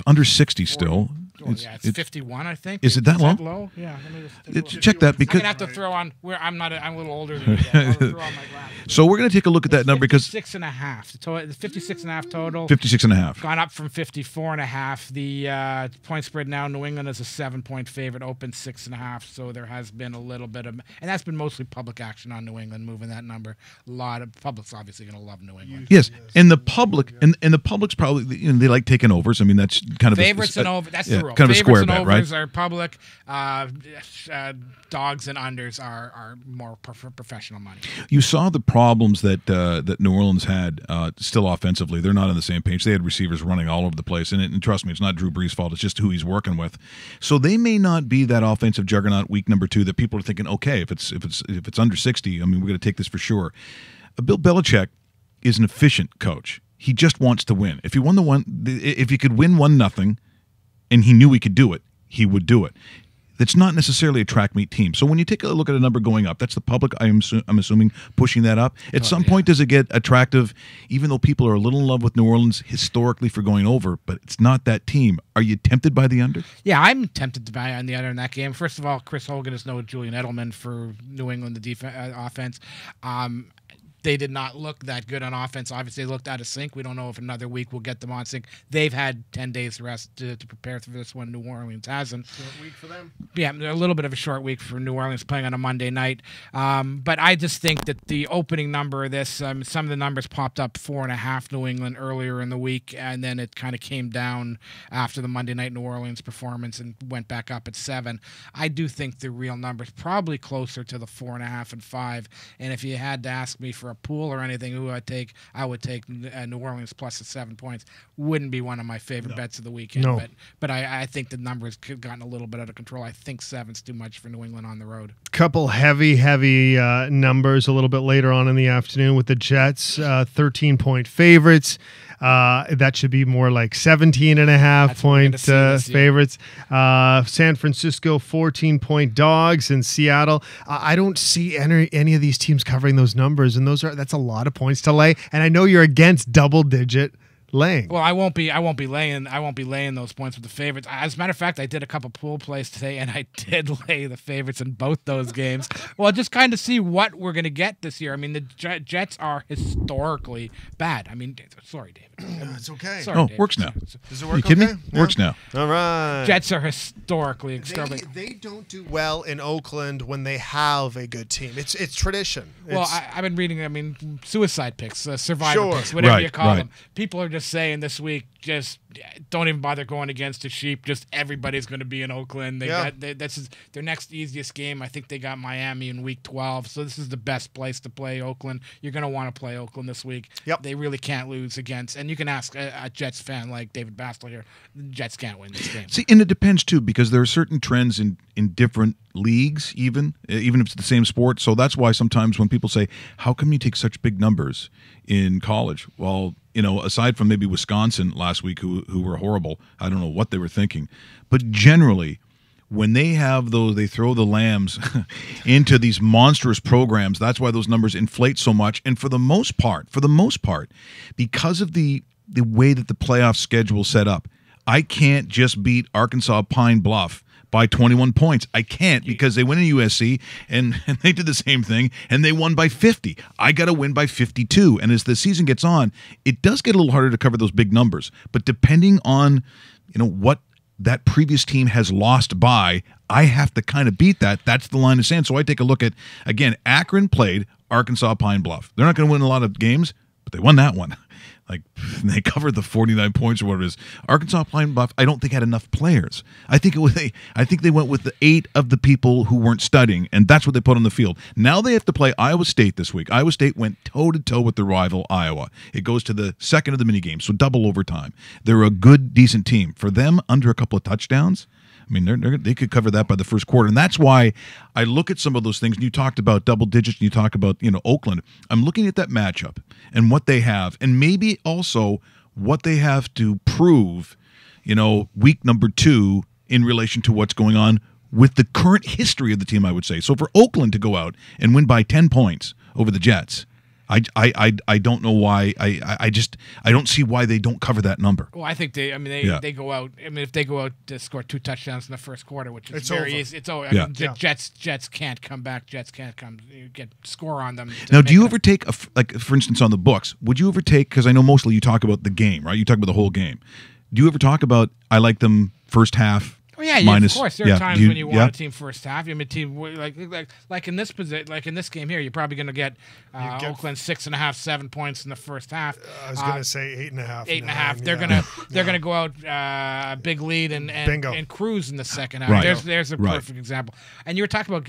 Under 60 still. It's 51, I think. Is it that low? Low? Yeah. Let me just check that because I'm gonna have to throw on. I'm a little older than you. I'll throw on my glasses. So we're going to take a look at that number because 56.5. The 56.5 total. 56.5. Gone up from 54.5. The point spread now. New England is a 7-point favorite. Open 6.5. So there has been a little bit of, and that's been mostly public action on New England moving that number. A lot of public's obviously going to love New England. Yes, and the public and the public's probably they like taking overs. I mean that's kind of favorites and over. That's the rule. Kind of a square bet, right? Overs are public. Dogs and unders are more professional money. You saw the problems that that New Orleans had still offensively. They're not on the same page. They had receivers running all over the place, and trust me, it's not Drew Brees' fault. It's just who he's working with. So they may not be that offensive juggernaut week number 2 that people are thinking, okay, if it's under 60, I mean, we're going to take this for sure. Bill Belichick is an efficient coach. He just wants to win. If he could win 1-0, and he knew he could do it, he would do it. That's not necessarily a track meet team. So when you take a look at a number going up, that's the public, I'm assuming, pushing that up. At some point, does it get attractive, even though people are a little in love with New Orleans historically for going over, but it's not that team. Are you tempted by the under? Yeah, I'm tempted to buy on the under in that game. First of all, Chris Hogan is no Julian Edelman for New England, the offense. They did not look that good on offense. Obviously, they looked out of sync. We don't know if another week we'll get them on sync. They've had 10 days rest to prepare for this one. New Orleans hasn't. Short week for them. Yeah, a little bit of a short week for New Orleans playing on a Monday night. But I just think that the opening number of this, some of the numbers popped up 4.5 New England earlier in the week, and then it kind of came down after the Monday night New Orleans performance and went back up at 7. I do think the real number is probably closer to the 4.5 and 5. And if you had to ask me for a pool or anything who I'd take, I would take New Orleans plus the 7 points. Wouldn't be one of my favorite bets of the weekend. No. But I think the numbers could gotten a little bit out of control. I think 7's too much for New England on the road. Couple heavy numbers a little bit later on in the afternoon with the Jets, 13-point favorites. That should be more like 17.5-point favorites. San Francisco, 14-point dogs, and Seattle. I don't see any of these teams covering those numbers, and that's a lot of points to lay. And I know you're against double-digit laying. Well, I won't be laying those points with the favorites. As a matter of fact, I did a couple pool plays today, and I did lay the favorites in both those games. Well, just kind of see what we're going to get this year. I mean, the Jets are historically bad. I mean, sorry, David. It's okay. Sorry, David. Works now. Does it work? Are you kidding okay? me? Works now. All right. Jets are historically extremely. They don't do well in Oakland when they have a good team. It's tradition. Well, I've been reading. I mean, suicide picks, survivor picks, whatever you call them. People are just saying this week, just don't even bother going against the sheep. Just everybody's going to be in Oakland. That's their next easiest game. I think they got Miami in week 12, so this is the best place to play Oakland. You're going to want to play Oakland this week. Yep. They really can't lose against, and you can ask a Jets fan like David Bastler here, the Jets can't win this game. See, and it depends too, because there are certain trends in different leagues, even if it's the same sport. So that's why sometimes when people say, how come you take such big numbers in college? Well, aside from maybe Wisconsin last week, who were horrible, I don't know what they were thinking. But generally, when they throw the lambs into these monstrous programs, that's why those numbers inflate so much. And for the most part, because of the way that the playoff schedule set up, I can't just beat Arkansas Pine Bluff by 21 points. I can't, because they went in USC and they did the same thing and they won by 50. I got to win by 52. And as the season gets on, it does get a little harder to cover those big numbers. But depending on, what that previous team has lost by, I have to kind of beat that. That's the line of sand. So I take a look at, again, Akron played Arkansas Pine Bluff. They're not going to win a lot of games, but they won that one. Like, they covered the 49 points or whatever it is. Arkansas Pine Bluff, I don't think had enough players. I think they went with the 8 of the people who weren't studying, and that's what they put on the field. Now they have to play Iowa State this week. Iowa State went toe-to-toe with their rival, Iowa. It goes to the second of the mini game, so double overtime. They're a good, decent team. For them, under a couple of touchdowns, I mean, they could cover that by the first quarter. And that's why I look at some of those things. And you talked about double digits, and you talk about, Oakland. I'm looking at that matchup and what they have, and maybe also what they have to prove, week number 2 in relation to what's going on with the current history of the team, I would say. So for Oakland to go out and win by 10 points over the Jets, I don't know why. I don't see why they don't cover that number. Well, I think they go out. I mean, if they go out to score 2 touchdowns in the first quarter, which is very easy, it's over. The Jets can't come back. Jets can't score on them. Now, do you ever take for instance, on the books? Would you ever take? Because I know mostly you talk about the game, right? You talk about the whole game. Do you ever talk about I like them first half? Oh yeah, minus, of course. There are times when you want a team first half. You mean team like in this position, like in this game here, you're probably going to get Oakland 6.5, 7 points in the first half. I was going to say 8.5. 8.5. They're gonna go out big lead and cruise in the second half. Right. There's a perfect example. And you were talking about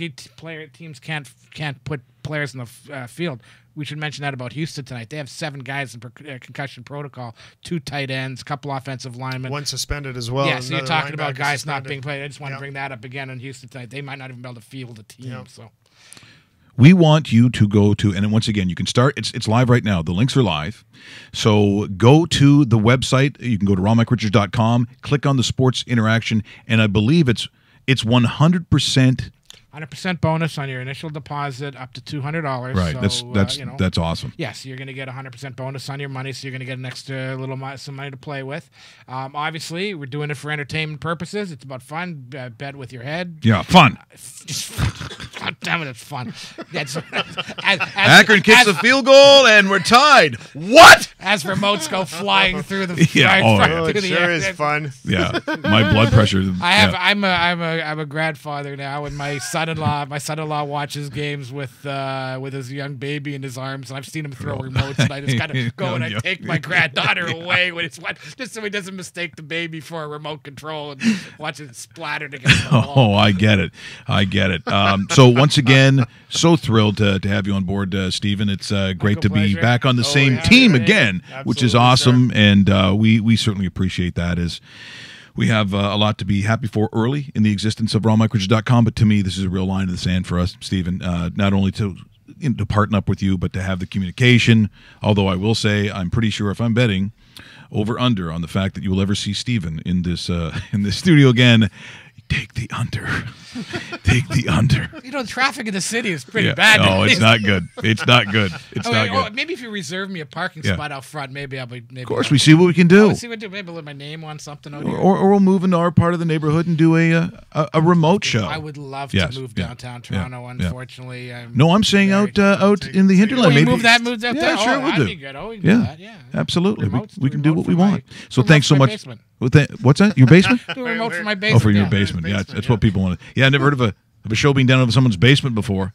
teams can't put players in the field. We should mention that about Houston tonight. They have 7 guys in concussion protocol, 2 tight ends, a couple offensive linemen. 1 suspended as well. Yeah, so you're talking about guys not being played. I just want to bring that up again in Houston tonight. They might not even be able to field a team. Yep. So we want you to go to, and once again, you can start. It's live right now. The links are live. So go to the website. You can go to ronmicrichards.com, click on the sports interaction, and I believe it's 100%. 100% bonus on your initial deposit up to $200. Right, so, that's awesome. Yes, you're going to get 100% bonus on your money, so you're going to get an extra some money to play with. Obviously, we're doing it for entertainment purposes. It's about fun. Bet with your head. Yeah, fun. God damn it, it's fun. Akron kicks a field goal, and we're tied. What? As remotes go flying through the it sure is fun. Yeah, my blood pressure. I'm a grandfather now, and my son-in-law watches games with his young baby in his arms, and I've seen him throw remotes, and I just gotta go and I take my granddaughter away when it's just so he doesn't mistake the baby for a remote control and watch it splatter against the wall. Oh, I get it. So once again, so thrilled to have you on board, Stephen. It's great to be back on the same team again, which is awesome, and we certainly appreciate that. As we have a lot to be happy for early in the existence of ronmicrichards.com, but to me, this is a real line in the sand for us, Stephen, not only to partner up with you, but to have the communication. Although I will say, I'm pretty sure if I'm betting over-under on the fact that you will ever see Stephen in this studio again, take the under. Take the under. The traffic in the city is pretty bad. No, it's not good. It's not good. It's not good. Maybe if you reserve me a parking spot out front, maybe I'll be. Of course, we see what we can do. See what we do. Maybe I'll let my name on something. Or we'll move into our part of the neighborhood and do a remote show. I would love to move downtown Toronto. Unfortunately, I'm saying out in the hinterland. Maybe move out there. Yeah, sure, we'll do. That'd be good. We can do that. Yeah, absolutely. We can do what we want. So thanks so much. What's that? Your basement? Do a remote for my basement. Oh, for your basement. Yeah, that's what people want. Yeah, I never heard of a show being done in someone's basement before.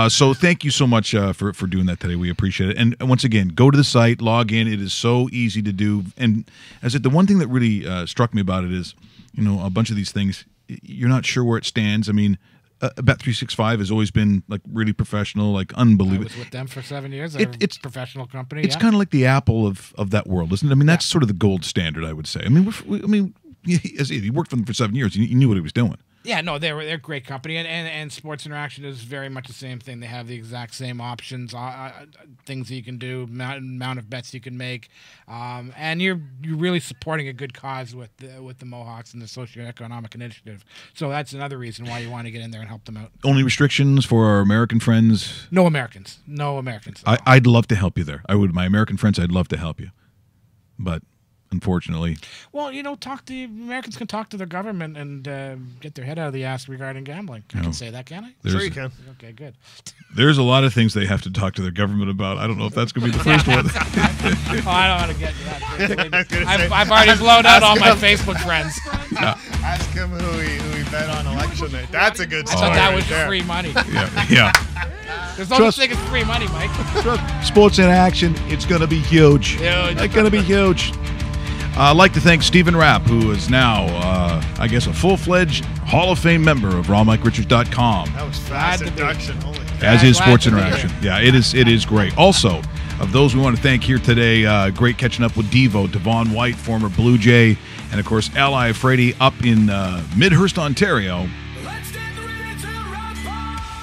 So thank you so much for doing that today. We appreciate it. And once again, go to the site, log in. It is so easy to do. And as the one thing that really struck me about it is, a bunch of these things, you're not sure where it stands. I mean, Bet365 has always been really professional, unbelievable. I was with them for 7 years. It's a professional company. It's kind of like the Apple of that world, isn't it? I mean, that's sort of the gold standard, I would say. I mean, he worked for them for 7 years. He knew what he was doing. Yeah, no, they're a great company, and Sports Interaction is very much the same thing. They have the exact same options, things that you can do, amount of bets you can make, and you're really supporting a good cause with the Mohawks and the socioeconomic initiative. So that's another reason why you want to get in there and help them out. Only restrictions for our American friends? No Americans. I'd love to help you there. I would. My American friends, I'd love to help you, but unfortunately. Well, Americans can talk to their government and get their head out of the ass regarding gambling. I can say that, can I? Sure you can. Okay, good. There's a lot of things they have to talk to their government about. I don't know if that's going to be the first one. I don't want to get to that. I've already blown out all my Facebook friends. Ask him who he bet on election night. That's a good story. I thought that was free money. Yeah. There's no such thing as free money, Mike. Sports Interaction, it's going to be huge. It's going to be huge. I'd like to thank Stephen Rapp, who is now, a full-fledged Hall of Fame member of ronmicrichards.com. That was fast induction. As is Sports Interaction. Yeah, it is great. Also, of those we want to thank here today. Great catching up with Devo, Devon White, former Blue Jay, and, of course, Ally Frady up in Midhurst, Ontario,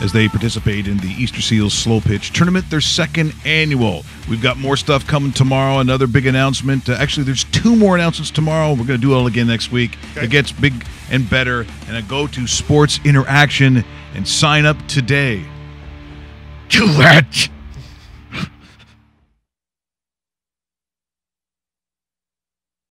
as they participate in the Easter Seals Slow Pitch Tournament, their second annual. We've got more stuff coming tomorrow, another big announcement. Actually, there's 2 more announcements tomorrow. We're going to do it all again next week. Okay. It gets big and better. And go to Sports Interaction and sign up today. Do it!